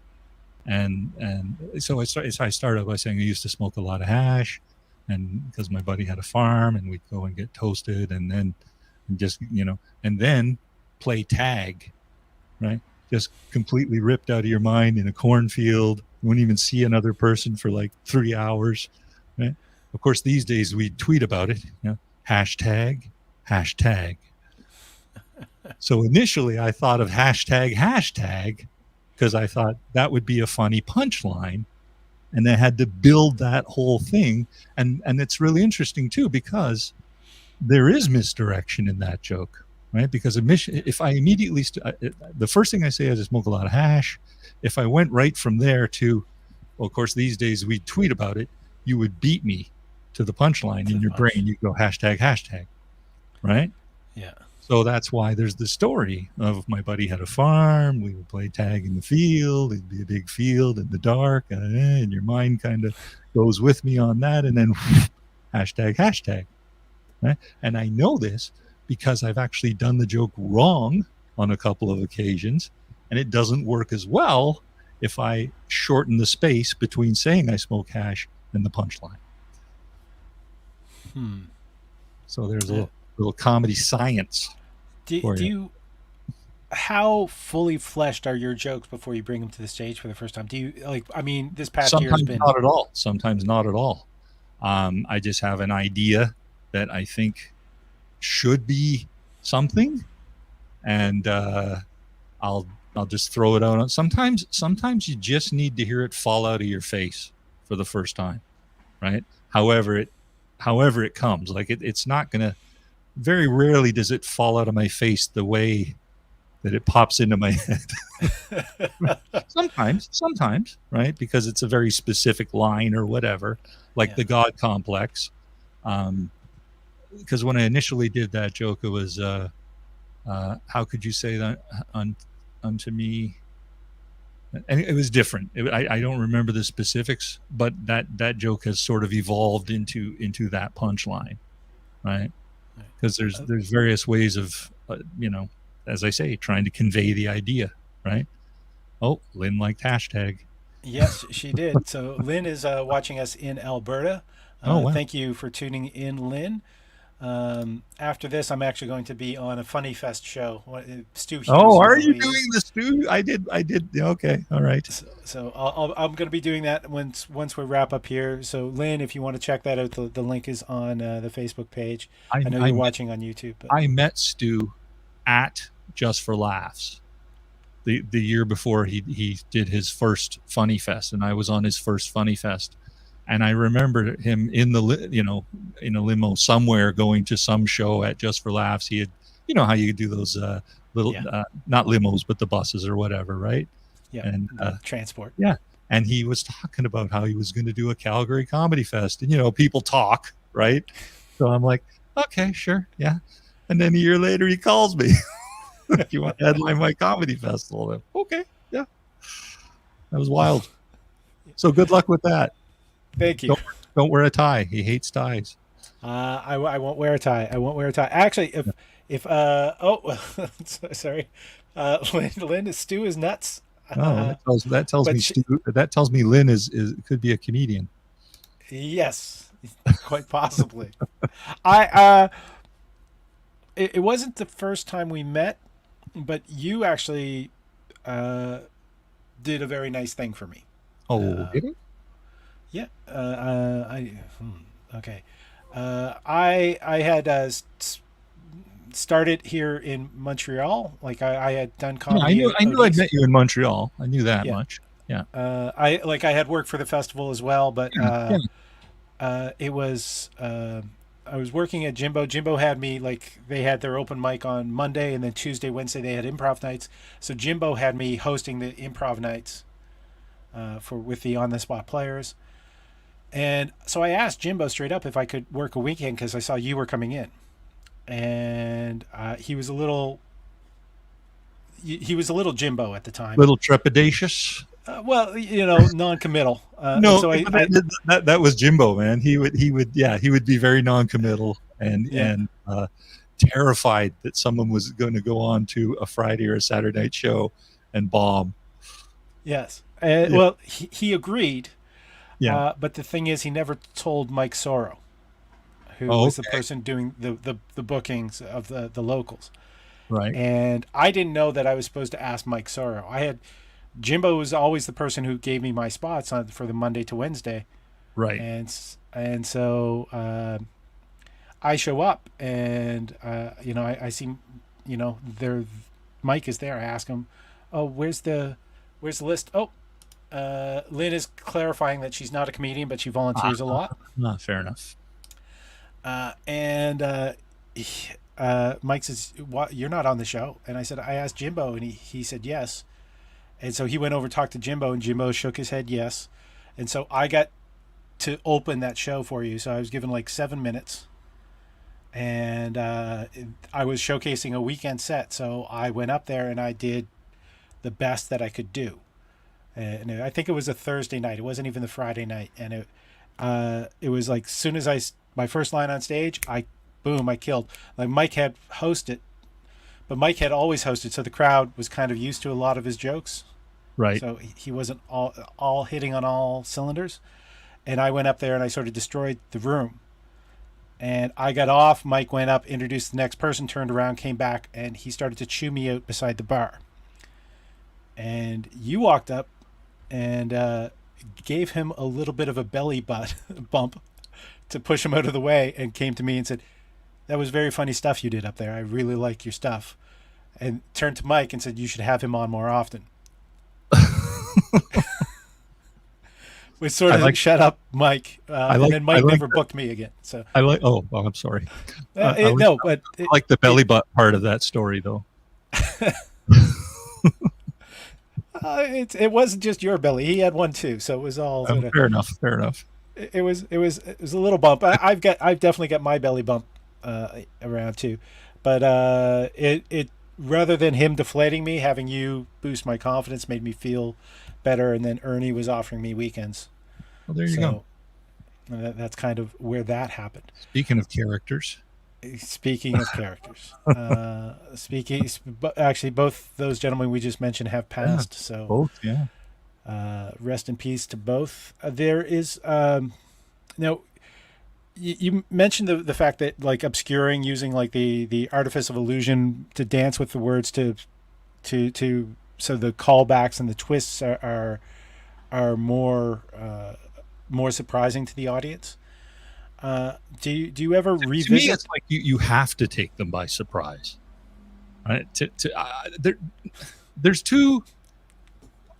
Speaker 2: and so I started by saying I used to smoke a lot of hash, and because my buddy had a farm, and we'd go and get toasted, and then and then play tag, right? Just completely ripped out of your mind in a cornfield. You wouldn't even see another person for like 3 hours. Right? Of course, these days we tweet about it. Hashtag. So initially I thought of hashtag because I thought that would be a funny punchline, and I had to build that whole thing. And it's really interesting too, because there is misdirection in that joke, right? Because if I immediately, the first thing I say is I smoke a lot of hash. If I went right from there to, well, of course, these days we tweet about it, you would beat me to the punchline in your brain. You go hashtag, right?
Speaker 1: Yeah.
Speaker 2: So that's why there's the story of my buddy had a farm. We would play tag in the field. It'd be a big field in the dark, and your mind kind of goes with me on that. And then hashtag. Right? And I know this because I've actually done the joke wrong on a couple of occasions, and it doesn't work as well if I shorten the space between saying I smoke hash and the punchline. So there's a little comedy science.
Speaker 1: How fully fleshed are your jokes before you bring them to the stage for the first time? Do you this past year has been
Speaker 2: Sometimes not at all. I just have an idea that I think should be something, and I'll just throw it out. Sometimes you just need to hear it fall out of your face for the first time, right? However it comes, like it's not gonna. Very rarely does it fall out of my face the way that it pops into my head. sometimes, right? Because it's a very specific line or whatever, like the God complex. Because when I initially did that joke, it was, how could you say that unto me? And it was different. I don't remember the specifics, but that joke has sort of evolved into that punchline, right? Because there's various ways of, as I say, trying to convey the idea, right? Oh, Lynn liked hashtag.
Speaker 1: Yes, she did. So Lynn is watching us in Alberta.
Speaker 2: Oh, wow.
Speaker 1: Thank you for tuning in, Lynn. After this, I'm actually going to be on a Funny Fest show. Stu Hughes,
Speaker 2: Oh,
Speaker 1: you
Speaker 2: are
Speaker 1: know who
Speaker 2: you
Speaker 1: he
Speaker 2: doing
Speaker 1: is.
Speaker 2: this too? I did. Yeah, okay. All right.
Speaker 1: So I'm going to be doing that once we wrap up here. So Lynn, if you want to check that out, the link is on the Facebook page.
Speaker 2: I,
Speaker 1: I know
Speaker 2: I
Speaker 1: you're
Speaker 2: met,
Speaker 1: watching on YouTube, but
Speaker 2: I met Stu at Just for Laughs the year before he did his first Funny Fest, and I was on his first Funny Fest, and I remember him in in a limo somewhere going to some show at Just for Laughs. He had, you know how you do those little
Speaker 1: yeah,
Speaker 2: not limos but the buses or whatever, right?
Speaker 1: yeah,
Speaker 2: And
Speaker 1: the transport.
Speaker 2: yeah, and he was talking about how he was going to do a Calgary Comedy Fest, and people talk, right? So I'm like, okay, sure, yeah. And then a year later, he calls me. You want to headline my comedy festival? Okay, yeah, that was wild. So good luck with that.
Speaker 1: Thank you.
Speaker 2: Don't don't wear a tie. He hates ties.
Speaker 1: I won't wear a tie. I won't wear a tie. Actually, if oh sorry, Lynn, Stu is nuts.
Speaker 2: Oh, that tells
Speaker 1: But
Speaker 2: me
Speaker 1: she,
Speaker 2: Lynn is could be a comedian.
Speaker 1: yes, quite possibly. I it wasn't the first time we met, but you actually uh did a very nice thing for me.
Speaker 2: Oh,
Speaker 1: Uh,
Speaker 2: did he?
Speaker 1: yeah. Okay. I had started here in Montreal. Like I had done
Speaker 2: Yeah,
Speaker 1: comedy
Speaker 2: I
Speaker 1: out
Speaker 2: knew I'd
Speaker 1: east.
Speaker 2: met you in Montreal. I knew that
Speaker 1: Yeah.
Speaker 2: much. Yeah.
Speaker 1: I had worked for the festival as well, but
Speaker 2: Yeah. Yeah.
Speaker 1: it was I was working at Jimbo. Jimbo had me, like, they had their open mic on Monday, and then Tuesday, Wednesday they had improv nights. So Jimbo had me hosting the improv nights for with the on the spot players. And so I asked Jimbo straight up if I could work a weekend because I saw you were coming in, and he was a little Jimbo at the time.
Speaker 2: Little trepidatious.
Speaker 1: Well, non-committal. And
Speaker 2: No,
Speaker 1: so
Speaker 2: but
Speaker 1: I
Speaker 2: that was Jimbo, man. He would be very non-committal and
Speaker 1: yeah,
Speaker 2: terrified that someone was going to go on to a Friday or a Saturday night show and bomb.
Speaker 1: yes.
Speaker 2: Yeah,
Speaker 1: Well, he agreed,
Speaker 2: yeah.
Speaker 1: but the thing is, he never told Mike Sorrow, who
Speaker 2: Oh,
Speaker 1: was the
Speaker 2: okay,
Speaker 1: person doing the bookings of the locals.
Speaker 2: right,
Speaker 1: And I didn't know that I was supposed to ask Mike Sorrow. Jimbo was always the person who gave me my spots for the Monday to Wednesday,
Speaker 2: right.
Speaker 1: and so I show up, and I see, there Mike is there. I ask him, oh, where's the list? Oh, Lynn is clarifying that she's not a comedian, but she volunteers a lot.
Speaker 2: Fair enough.
Speaker 1: And Mike says, "What? You're not on the show?" And I said, "I asked Jimbo, and he said yes." And so he went over, talked to Jimbo, and Jimbo shook his head yes. And so I got to open that show for you. So I was given like 7 minutes, and I was showcasing a weekend set. So I went up there and I did the best that I could do. And I think it was a Thursday night. It wasn't even the Friday night. And it was like, soon as my first line on stage, I killed. Like, Mike had hosted, but Mike had always hosted, so the crowd was kind of used to a lot of his jokes.
Speaker 2: Right.
Speaker 1: So he wasn't all hitting on all cylinders. And I went up there and I sort of destroyed the room. And I got off. Mike went up, introduced the next person, turned around, came back, and he started to chew me out beside the bar. And you walked up and gave him a little bit of a belly bump to push him out of the way, and came to me and said, "That was very funny stuff you did up there. I really like your stuff." And turned to Mike and said, "You should have him on more often." We sort
Speaker 2: I
Speaker 1: of
Speaker 2: like.
Speaker 1: shut up Mike,
Speaker 2: I
Speaker 1: and
Speaker 2: like.
Speaker 1: then
Speaker 2: I
Speaker 1: Mike
Speaker 2: like.
Speaker 1: never booked me again. So
Speaker 2: I like. Oh, well, I'm sorry. I
Speaker 1: no, but
Speaker 2: like the belly butt part of that story, though.
Speaker 1: it wasn't just your belly. He had one too, so it was all sort of.
Speaker 2: Fair enough. Fair enough.
Speaker 1: It was a little bump. I've definitely got my belly bump around too, but it rather than him deflating me, having you boost my confidence made me feel better. And then Ernie was offering me weekends,
Speaker 2: Well, there you go.
Speaker 1: so that's kind of where that happened.
Speaker 2: Speaking of characters,
Speaker 1: Speaking of characters, but actually, both those gentlemen we just mentioned have
Speaker 2: yeah,
Speaker 1: passed. So
Speaker 2: both. Yeah.
Speaker 1: rest in peace to both. There is now You mentioned the fact that like obscuring, using like the artifice of illusion to dance with the words to so the callbacks and the twists are more surprising to the audience. Do you ever
Speaker 2: To me,
Speaker 1: revisit?
Speaker 2: it's like you have to take them by surprise, right? There's two.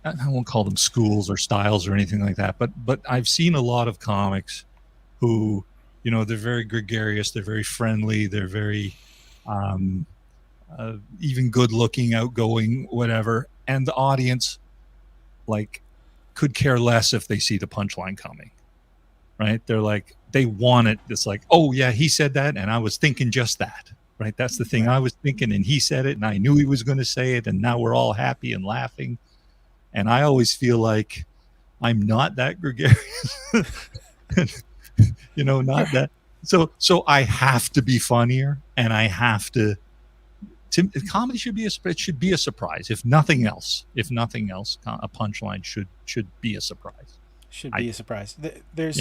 Speaker 2: I won't call them schools or styles or anything like that, but I've seen a lot of comics who, they're very gregarious, they're very friendly, they're very um, even good looking, outgoing, whatever, and the audience like could care less if they see the punchline coming, right? They're like, they want it. It's like, oh yeah, he said that, and I was thinking just that, right? That's the thing I was thinking, and he said it, and I knew he was going to say it, and now we're all happy and laughing. And I always feel like I'm not that gregarious, not that. So I have to be funnier, and I have to comedy it should be a surprise. If nothing else, a punchline should be a surprise.
Speaker 1: Should be a surprise. There's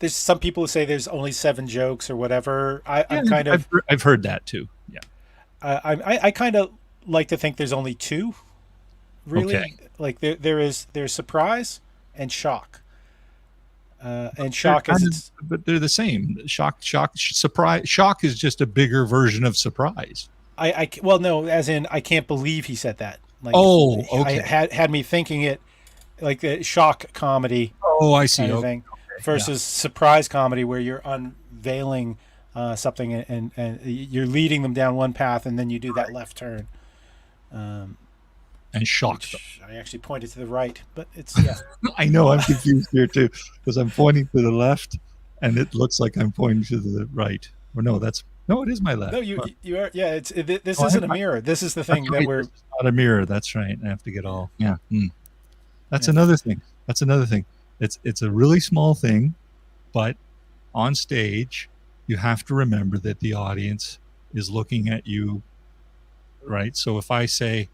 Speaker 1: some people who say there's only 7 jokes or whatever.
Speaker 2: I've heard that too. Yeah.
Speaker 1: I kind of like to think there's only 2. Really,
Speaker 2: okay.
Speaker 1: Like there's surprise and shock. And shock is,
Speaker 2: but they're the same. Shock, surprise. Shock is just a bigger version of surprise.
Speaker 1: Well, no, as in I can't believe he said that. Like,
Speaker 2: okay.
Speaker 1: Had me thinking it like the shock comedy.
Speaker 2: Oh, I see.
Speaker 1: Kind of thing, versus surprise comedy where you're unveiling something and you're leading them down one path and then you do that left turn.
Speaker 2: And shock them.
Speaker 1: I actually pointed to the right, but it's
Speaker 2: I know I'm confused here too because I'm pointing to the left, and it looks like I'm pointing to the right. Or no, it is my left.
Speaker 1: No, you are. Yeah, this isn't a mirror. This is the thing that we're.
Speaker 2: It's not a mirror. That's right. I have to get all. Yeah. That's another thing. It's a really small thing, but on stage, you have to remember that the audience is looking at you. Right. So if I say,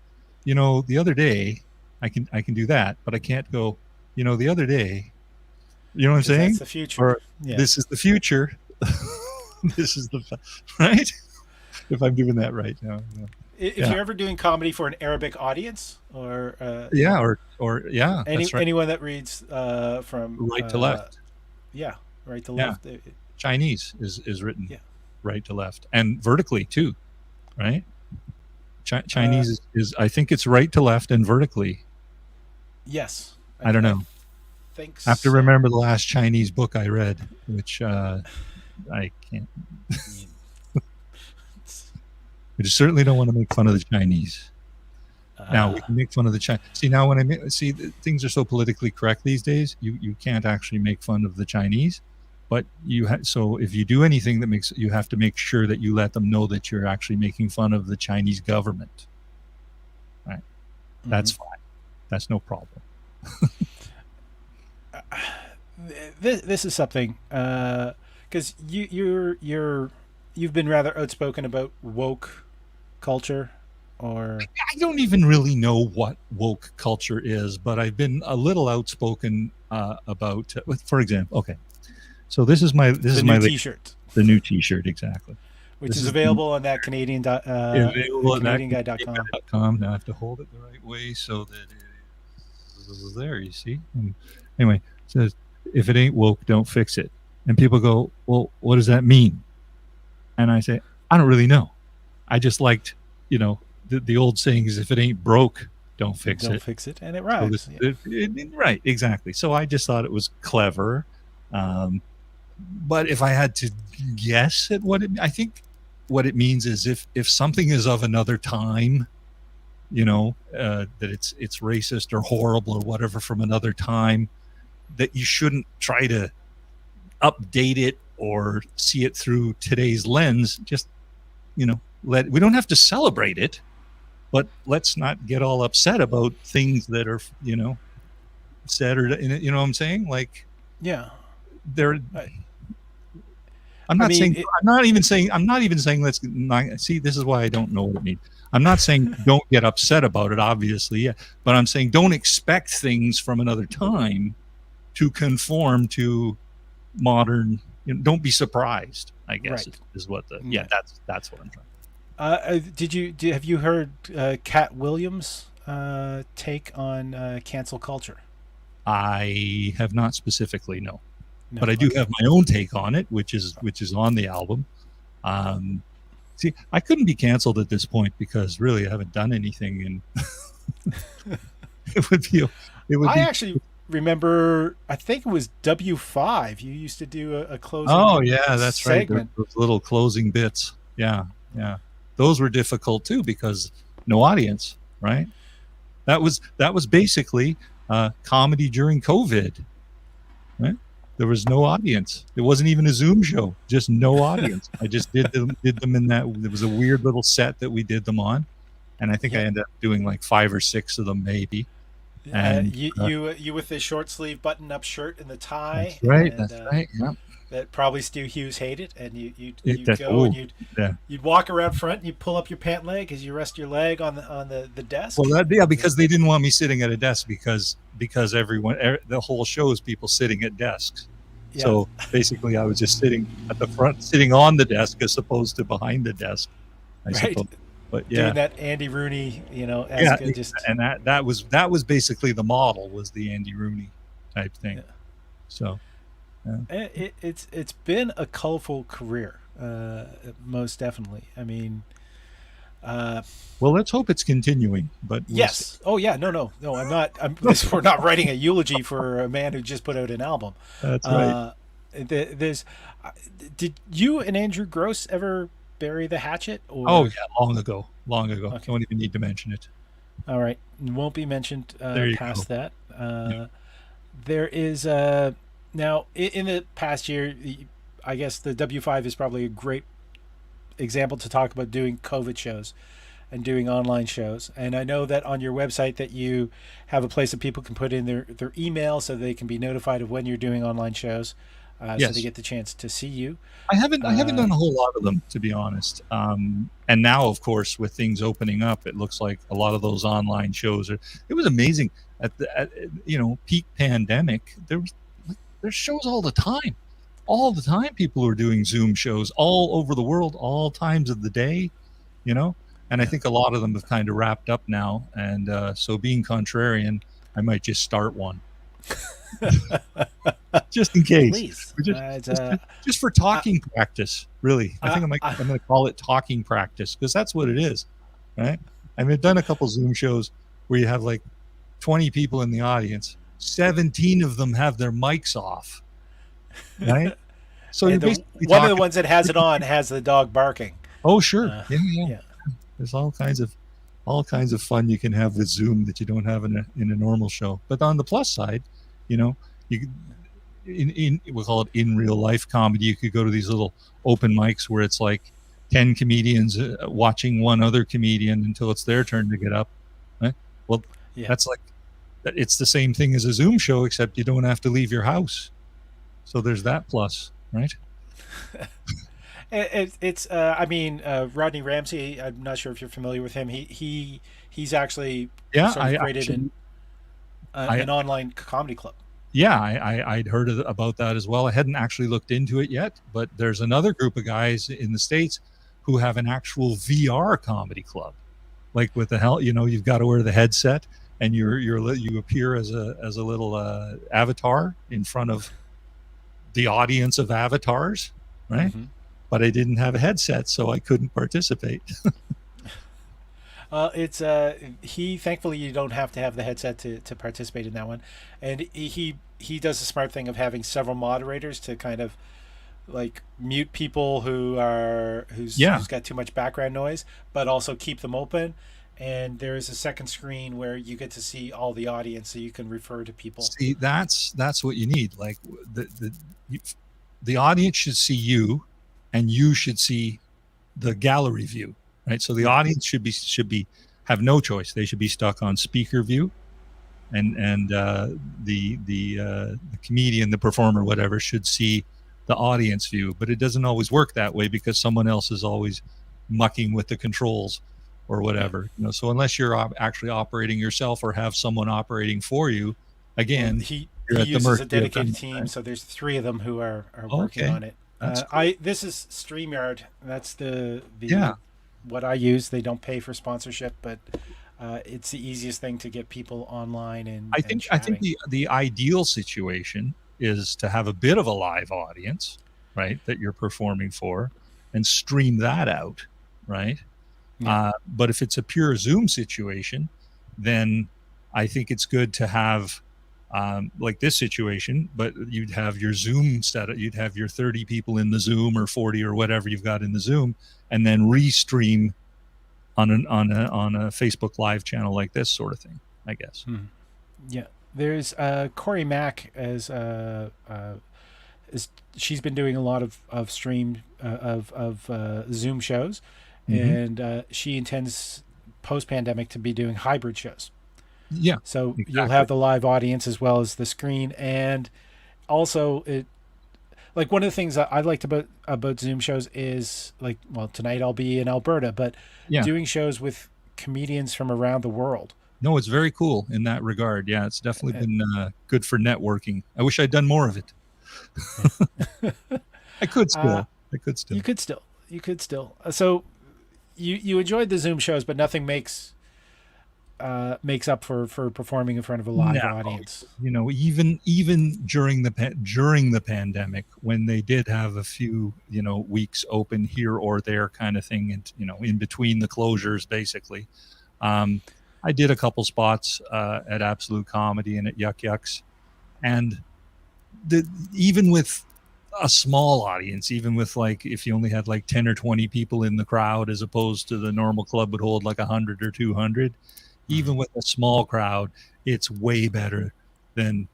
Speaker 2: the other day, I can do that, but I can't go, the other day, you know what I'm saying?
Speaker 1: That's the future.
Speaker 2: Or this is the future. This is right. If I'm doing that right now.
Speaker 1: If you're ever doing comedy for an Arabic audience, or anyone that reads from
Speaker 2: right to left.
Speaker 1: Right to left.
Speaker 2: Chinese is written right to left and vertically too, right? Chinese is I think it's right to left and vertically.
Speaker 1: Yes.
Speaker 2: I don't know. I have to remember the last Chinese book I read, which I can't. We just certainly don't want to make fun of the Chinese. Now we can make fun of the Chinese. See, now when things are so politically correct these days, you can't actually make fun of the Chinese. But so if you do anything you have to make sure that you let them know that you're actually making fun of the Chinese government. Right? Mm-hmm. That's fine. That's no problem.
Speaker 1: This is something because you've been rather outspoken about woke culture, or
Speaker 2: I don't even really know what woke culture is, but I've been a little outspoken about. For example, okay. So this is my
Speaker 1: T-shirt.
Speaker 2: The new T-shirt, exactly.
Speaker 1: Which is available on that CanadianGuy.com.
Speaker 2: Now I have to hold it the right way so that it is there. You see. Anyway, it says if it ain't woke, don't fix it. And people go, well, what does that mean? And I say, I don't really know. I just liked, the old saying is if it ain't broke, don't fix it.
Speaker 1: Don't fix it, and it rhymes.
Speaker 2: So right, exactly. So I just thought it was clever. But if I had to guess at I think what it means is if something is of another time, that it's racist or horrible or whatever from another time, that you shouldn't try to update it or see it through today's lens. Just, we don't have to celebrate it, but let's not get all upset about things that are, said or, you know what I'm saying? Like,
Speaker 1: yeah.
Speaker 2: I'm not even saying let's not see. This is why I don't know what it means. I'm not saying don't get upset about it, obviously, but I'm saying don't expect things from another time to conform to modern don't be surprised, I guess,
Speaker 1: Right.
Speaker 2: is what the
Speaker 1: Yeah.
Speaker 2: that's what I'm trying.
Speaker 1: Have you heard Cat Williams' take on cancel culture?
Speaker 2: I have not specifically, no, but
Speaker 1: No.
Speaker 2: I do
Speaker 1: Okay.
Speaker 2: have my own take on it, which is on the album. Um, See, I couldn't be canceled at this point because really I haven't done anything, and it would be it would
Speaker 1: I
Speaker 2: be.
Speaker 1: actually remember. I think it was W5. You used to do a
Speaker 2: Oh
Speaker 1: closing
Speaker 2: yeah, that's right.
Speaker 1: segment.
Speaker 2: Those little closing bits. Yeah, yeah. Those were difficult too because no audience, right? That was basically comedy during COVID, right? There was no audience. It wasn't even a Zoom show, just no audience. I just did them in that. There was a weird little set that we did them on, and I think I
Speaker 1: Yeah.
Speaker 2: ended up doing like 5 or 6 of them maybe. And
Speaker 1: You with the short sleeve button up shirt and the tie,
Speaker 2: that's right.
Speaker 1: and
Speaker 2: That's right. Yeah.
Speaker 1: that probably Stu Hughes hated. And you'd
Speaker 2: That's
Speaker 1: go and
Speaker 2: yeah.
Speaker 1: you'd walk around front and you pull up your pant leg as you rest your leg on the desk.
Speaker 2: Well, because they didn't want me sitting at a desk because everyone the whole show is people sitting at desks.
Speaker 1: Yeah.
Speaker 2: So basically, I was just sitting at the front, sitting on the desk as opposed to behind the desk, I
Speaker 1: Right.
Speaker 2: suppose. But yeah,
Speaker 1: Doing that Andy Rooney,
Speaker 2: yeah,
Speaker 1: just
Speaker 2: and that was basically the model, was the Andy Rooney type thing.
Speaker 1: Yeah.
Speaker 2: So yeah.
Speaker 1: It's been a colorful career, most definitely. I mean,
Speaker 2: Well, let's hope it's continuing. But we'll see.
Speaker 1: yes. Oh yeah. No. I'm not. We're not writing a eulogy for a man who just put out an album.
Speaker 2: That's right.
Speaker 1: There's. Did you and Andrew Gross ever bury the hatchet? Or
Speaker 2: Oh yeah, long ago.
Speaker 1: Okay.
Speaker 2: Don't even need to mention it.
Speaker 1: all right, won't be mentioned
Speaker 2: There you
Speaker 1: past
Speaker 2: go.
Speaker 1: that.
Speaker 2: Yeah.
Speaker 1: There is now in the past year, I guess the W5 is probably a great example to talk about doing COVID shows and doing online shows. And I know that on your website that you have a place that people can put in their email so they can be notified of when you're doing online shows, so
Speaker 2: Yes.
Speaker 1: they get the chance to see you.
Speaker 2: I haven't done a whole lot of them, to be honest. And now, of course, with things opening up, it looks like a lot of those online shows are. It was amazing at peak pandemic. There's shows all the time. All the time, people are doing Zoom shows all over the world, all times of the day. And I think a lot of them have kind of wrapped up now. And so, being contrarian, I might just start one. Just in case.
Speaker 1: Please.
Speaker 2: Just for talking practice, really. I think I'm going to call it talking practice, because that's what it is, right? I mean, I've done a couple Zoom shows where you have like 20 people in the audience. 17 of them have their mics off, right? So you're basically
Speaker 1: one of the ones that has it on has the dog barking.
Speaker 2: Oh, sure. Yeah.
Speaker 1: Yeah.
Speaker 2: There's all kinds of fun you can have with Zoom that you don't have in a normal show. But on the plus side, you we'll call it in real life comedy. You could go to these little open mics where it's like 10 comedians watching one other comedian until it's their turn to get up. Right? Well,
Speaker 1: Yeah.
Speaker 2: that's like, it's the same thing as a Zoom show, except you don't have to leave your house. So there's that plus, right?
Speaker 1: It's Rodney Ramsey. I'm not sure if you're familiar with him. He's actually created an online comedy club.
Speaker 2: Yeah, I'd heard about that as well. I hadn't actually looked into it yet, but there's another group of guys in the States who have an actual VR comedy club, like with the you've got to wear the headset and you appear as a little avatar in front of the audience of avatars, right?
Speaker 1: Mm-hmm.
Speaker 2: But I didn't have a headset, so I couldn't participate.
Speaker 1: It's thankfully you don't have to have the headset to participate in that one, and he does the smart thing of having several moderators to kind of like mute people who's got too much background noise, but also keep them open. And there is a second screen where you get to see all the audience, so you can refer to people.
Speaker 2: See, that's what you need. Like the audience should see you, and you should see the gallery view. Right, so the audience should be have no choice. They should be stuck on speaker view, and the comedian, the performer, whatever, should see the audience view. But it doesn't always work that way because someone else is always mucking with the controls or whatever. So unless you're actually operating yourself or have someone operating for you, again, You're
Speaker 1: he
Speaker 2: at the
Speaker 1: uses a
Speaker 2: mercy of
Speaker 1: dedicated
Speaker 2: them.
Speaker 1: team, so there's 3 of them who are working
Speaker 2: Okay,
Speaker 1: on it.
Speaker 2: that's cool.
Speaker 1: This is StreamYard. That's the
Speaker 2: Yeah,
Speaker 1: what I use. They don't pay for sponsorship, but it's the easiest thing to get people online and
Speaker 2: I think
Speaker 1: chatting.
Speaker 2: the ideal situation is to have a bit of a live audience, right, that you're performing for, and stream that out, right?
Speaker 1: Yeah.
Speaker 2: But if it's a pure Zoom situation, then I think it's good to have like this situation, but you'd have your Zoom set up, you'd have your 30 people in the Zoom or 40 or whatever you've got in the Zoom, and then restream on a Facebook Live channel like this sort of thing, I guess.
Speaker 1: Yeah. There's Corey Mack is she's been doing a lot of stream of Zoom shows,
Speaker 2: Mm-hmm.
Speaker 1: and she intends post pandemic to be doing hybrid shows.
Speaker 2: Yeah,
Speaker 1: So you'll
Speaker 2: exactly.
Speaker 1: have the live audience as well as the screen, and also it like one of the things that I liked about Zoom shows is like, well, tonight I'll be in Alberta, but
Speaker 2: Yeah.
Speaker 1: doing shows with comedians from around the world.
Speaker 2: No, it's very cool in that regard. Yeah, it's definitely
Speaker 1: Uh,
Speaker 2: been good for networking. I wish I'd done more of it. I could
Speaker 1: uh,
Speaker 2: still. I could
Speaker 1: you
Speaker 2: still.
Speaker 1: could still, you could still. So you enjoyed the Zoom shows, but nothing makes up for performing in front of a live
Speaker 2: No,
Speaker 1: audience.
Speaker 2: you know, even during the pandemic, when they did have a few, you know, weeks open here or there, kind of thing, and you know, in between the closures, basically, um, I did a couple spots at Absolute Comedy and at Yuck Yucks, and even with a small audience, even with like if you only had like 10 or 20 people in the crowd, as opposed to the normal club would hold like 100 or 200, even with a small crowd, it's way better than,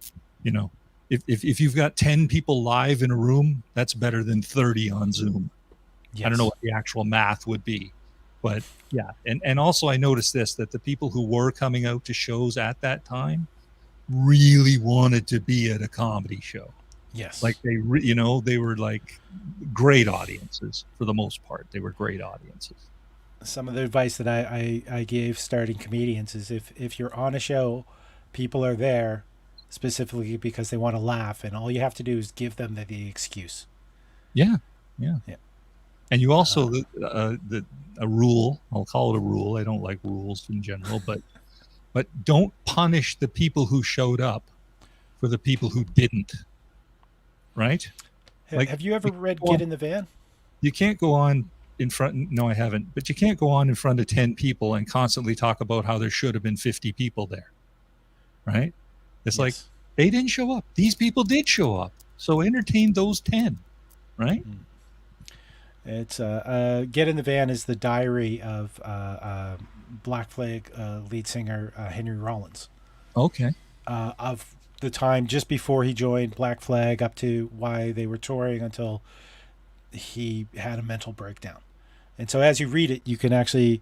Speaker 2: you know, if you've got 10 people live in a room, that's better than 30 on Zoom. I don't know
Speaker 1: Yes.
Speaker 2: what the actual math would be, but yeah. And also I noticed this, that the people who were coming out to shows at that time really wanted to be at a comedy show. Like
Speaker 1: Yes.
Speaker 2: you know, they were like great audiences for the most part. They were great audiences.
Speaker 1: Some of the advice that I gave starting comedians is if you're on a show, people are there specifically because they want to laugh, and all you have to do is give them the excuse.
Speaker 2: Yeah. Yeah.
Speaker 1: Yeah.
Speaker 2: And you
Speaker 1: Uh,
Speaker 2: also the a rule. I'll call it a rule. I don't like rules in general, but don't punish the people who showed up for the people who didn't. Right? Like
Speaker 1: have you ever
Speaker 2: you
Speaker 1: read
Speaker 2: can't go
Speaker 1: Get
Speaker 2: on,
Speaker 1: in the Van?
Speaker 2: you can't go on in front. No, I haven't. But you can't go on in front of 10 people and constantly talk about how there should have been 50 people there. Right? It's like
Speaker 1: Yes.
Speaker 2: they didn't show up. These people did show up. So entertain those 10. Right?
Speaker 1: It's Get in the Van is the diary of Black Flag lead singer Henry Rollins,
Speaker 2: Okay.
Speaker 1: of the time just before he joined Black Flag up to why they were touring until he had a mental breakdown. And so as you read it, you can actually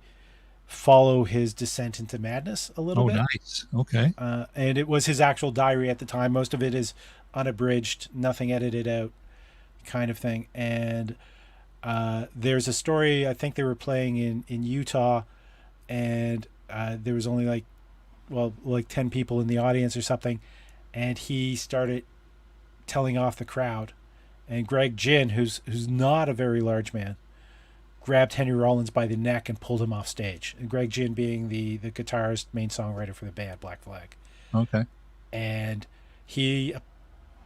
Speaker 1: follow his descent into madness a little
Speaker 2: Oh,
Speaker 1: bit.
Speaker 2: nice. Okay.
Speaker 1: And it was his actual diary at the time. Most of it is unabridged, nothing edited out, kind of thing. And there's a story, I think they were playing in Utah, and there was only like 10 people in the audience or something. And he started telling off the crowd. And Greg Ginn, who's not a very large man, grabbed Henry Rollins by the neck and pulled him off stage. And Greg Ginn being the guitarist, main songwriter for the band Black Flag.
Speaker 2: Okay.
Speaker 1: And he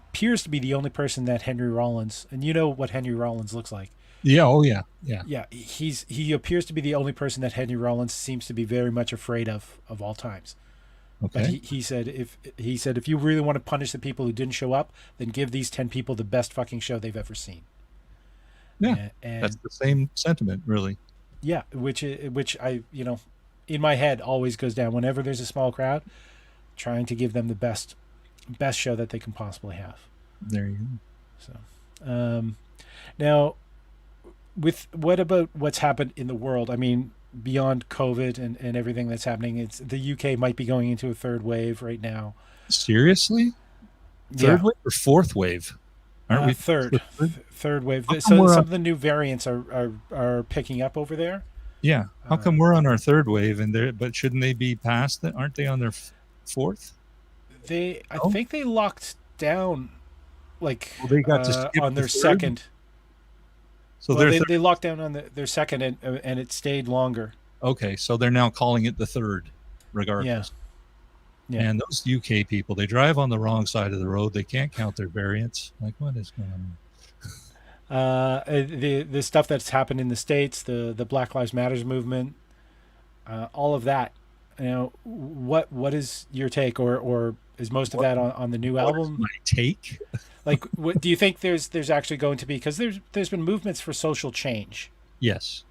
Speaker 1: appears to be the only person that Henry Rollins, and you know what Henry Rollins looks like.
Speaker 2: Yeah. Oh, yeah. Yeah.
Speaker 1: Yeah, he appears to be the only person that Henry Rollins seems to be very much afraid of all times. But
Speaker 2: Okay.
Speaker 1: he said if you really want to punish the people who didn't show up, then give these 10 people the best fucking show they've ever seen.
Speaker 2: Yeah. That's
Speaker 1: And
Speaker 2: the same sentiment, really.
Speaker 1: yeah, which I in my head always goes down whenever there's a small crowd, trying to give them the best show that they can possibly have.
Speaker 2: There you go.
Speaker 1: So now, with what about what's happened in the world? I mean, beyond COVID and everything that's happening, it's the UK might be going into a third wave right now.
Speaker 2: Seriously?
Speaker 1: Yeah,
Speaker 2: Third wave or fourth wave? Aren't we?
Speaker 1: third wave.
Speaker 2: How come
Speaker 1: So
Speaker 2: we're
Speaker 1: some
Speaker 2: on,
Speaker 1: of the new variants are picking up over there.
Speaker 2: yeah. How
Speaker 1: Uh,
Speaker 2: come we're on our third wave and but shouldn't they be past that? Aren't they on their fourth?
Speaker 1: I
Speaker 2: No?
Speaker 1: think they locked down like
Speaker 2: Well, they got to skip
Speaker 1: on
Speaker 2: the
Speaker 1: their
Speaker 2: third.
Speaker 1: second.
Speaker 2: So
Speaker 1: Well,
Speaker 2: their third.
Speaker 1: they locked down on their second, and it stayed longer.
Speaker 2: Okay, so they're now calling it the third,
Speaker 1: Yeah,
Speaker 2: regardless.
Speaker 1: yeah.
Speaker 2: And those UK people, they drive on the wrong side of the road. They can't count their variants. Like, what is going on?
Speaker 1: The stuff that's happened in the states, the Black Lives Matters movement, all of that. You know, what is your take, or is most of
Speaker 2: What,
Speaker 1: that on the new
Speaker 2: what is
Speaker 1: album?
Speaker 2: my take?
Speaker 1: Like, what do you think there's actually going to be? Because there's been movements for social change
Speaker 2: Yes.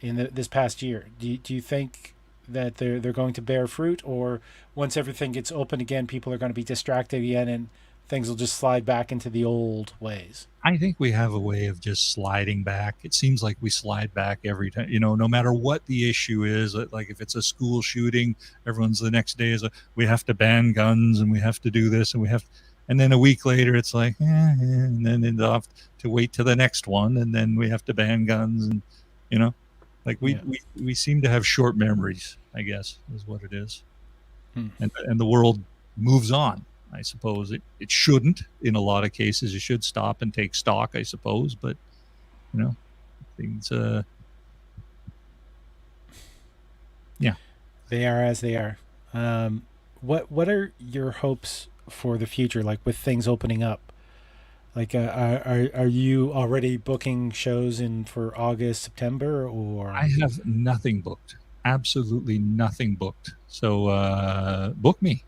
Speaker 1: in this past year. Do you think that they're going to bear fruit, or once everything gets open again, people are going to be distracted again, and things will just slide back into the old ways?
Speaker 2: I think we have a way of just sliding back. It seems like we slide back every time, you know, no matter what the issue is. Like if it's a school shooting, everyone's the next day is we have to ban guns and we have to do this and we have, and then a week later it's like, and then it's off to wait to the next one, and then we have to ban guns, and you know, like
Speaker 1: Yeah.
Speaker 2: we seem to have short memories, I guess, is what it is.
Speaker 1: Hmm.
Speaker 2: And the world moves on. I suppose it shouldn't. In a lot of cases, you should stop and take stock, I suppose. But you know, things. Yeah.
Speaker 1: They are as they are. What are your hopes for the future? Like with things opening up, like are you already booking shows in for August, September, or?
Speaker 2: I have nothing booked. Absolutely nothing booked. So book me.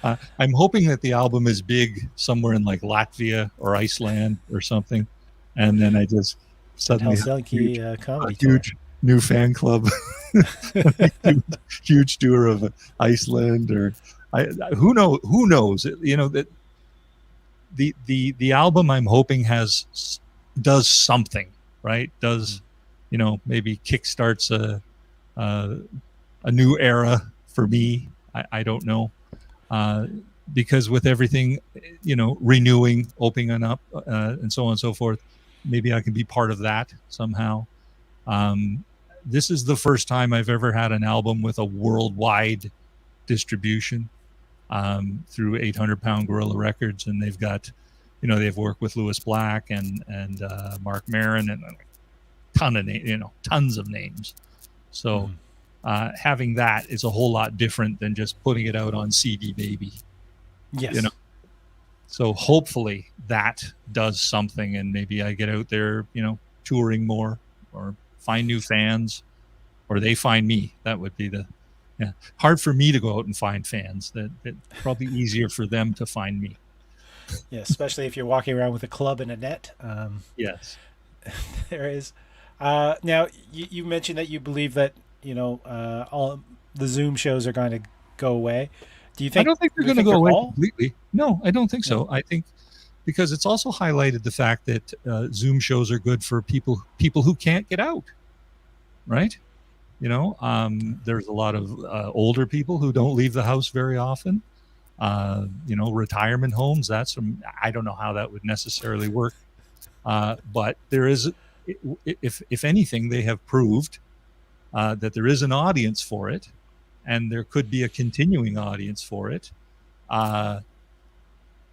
Speaker 2: I'm hoping that the album is big somewhere in like Latvia or Iceland or something, and then I just suddenly have
Speaker 1: Helsinki comedy
Speaker 2: a huge new fan club, huge tour of Iceland, or who knows? You know that the album I'm hoping does something, right? Does you know, maybe kickstarts a new era for me. I don't know. Because with everything, you know, renewing, opening up, and so on and so forth, maybe I can be part of that somehow. This is the first time I've ever had an album with a worldwide distribution through 800 Pound Gorilla Records, and they've got, you know, they've worked with Lewis Black and Mark Maron and ton of tons of names. So. Having that is a whole lot different than just putting it out on CD Baby.
Speaker 1: Yes.
Speaker 2: You know, so hopefully that does something, and maybe I get out there, you know, touring more, or find new fans, or they find me. That would be hard for me to go out and find fans. That probably easier for them to find me.
Speaker 1: Yeah, especially if you're walking around with a club and a net.
Speaker 2: Yes.
Speaker 1: There is. Now you mentioned that you believe that, you know, all the Zoom shows are going to go away. Do you think?
Speaker 2: I don't think they're going to go away
Speaker 1: all?
Speaker 2: completely. No, I don't think so.
Speaker 1: No.
Speaker 2: I think because it's also highlighted the fact that Zoom shows are good for people who can't get out, right? You know, there's a lot of older people who don't leave the house very often. You know, retirement homes. I don't know how that would necessarily work, but there is, if anything, they have proved that there is an audience for it, and there could be a continuing audience for it.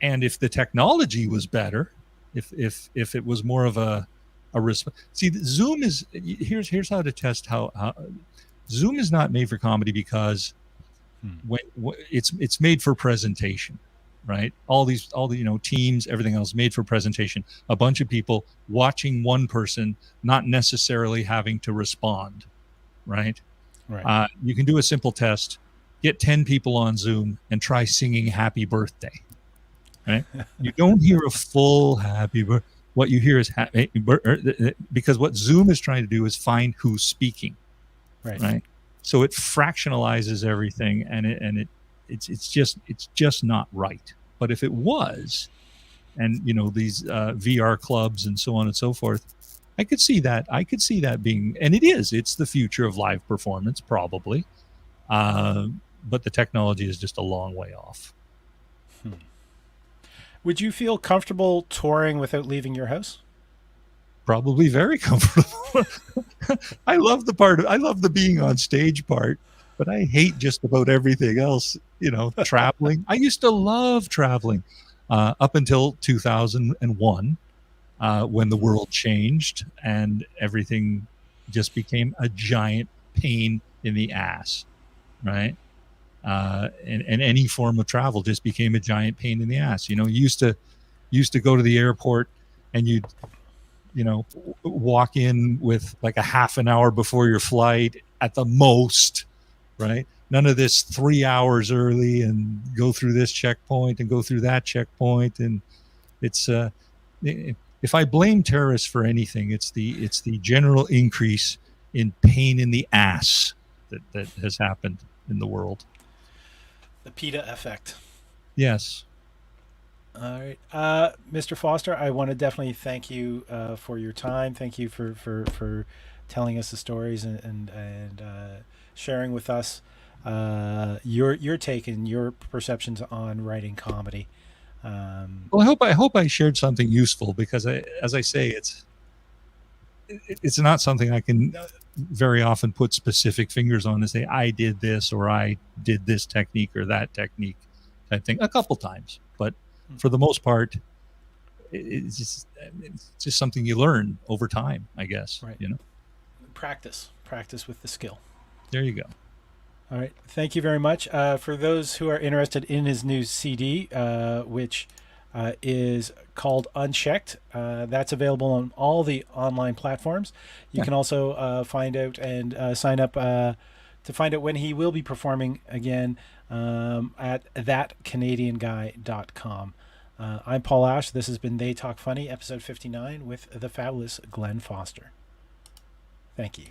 Speaker 2: And if the technology was better, if it was more of a see, Zoom is here's how to test how Zoom is not made for comedy, because when it's made for presentation, right? All the you know, teams, everything else made for presentation. A bunch of people watching one person, not necessarily having to respond. Right. You can do a simple test, get 10 people on Zoom and try singing happy birthday. Right. You don't hear a full happy birthday. What you hear is happy birthday, because what Zoom is trying to do is find who's speaking. Right. So it fractionalizes everything, and it's just not right. But if it was, and you know, these VR clubs and so on and so forth, I could see that being, and it's the future of live performance, probably. But the technology is just a long way off.
Speaker 1: Would you feel comfortable touring without leaving your house?
Speaker 2: Probably very comfortable. I love the being on stage part. but I hate just about everything else. Traveling. I used to love traveling up until 2001, when the world changed and everything just became a giant pain in the ass, right? And any form of travel just became a giant pain in the ass. You used to go to the airport and you'd walk in with like a half an hour before your flight at the most, right? None of this 3 hours early and go through this checkpoint and go through that checkpoint. And it's if I blame terrorists for anything, it's the general increase in pain in the ass that has happened in the world.
Speaker 1: The PETA effect.
Speaker 2: Yes.
Speaker 1: All right, Mr. Foster, I want to definitely thank you for your time. Thank you for telling us the stories and sharing with us your take and your perceptions on writing comedy.
Speaker 2: Well, I hope I shared something useful, because as I say, it's not something I can very often put specific fingers on and say I did this or I did this technique or that technique type thing. A couple times, but for the most part, it's just something you learn over time, I guess.
Speaker 1: Right. Practice with the skill.
Speaker 2: There you go.
Speaker 1: All right. Thank you very much. For those who are interested in his new CD, which is called Unchecked, that's available on all the online platforms. You can also find out and sign up to find out when he will be performing again at thatcanadianguy.com. I'm Paul Ash. This has been They Talk Funny, episode 59, with the fabulous Glen Foster. Thank you.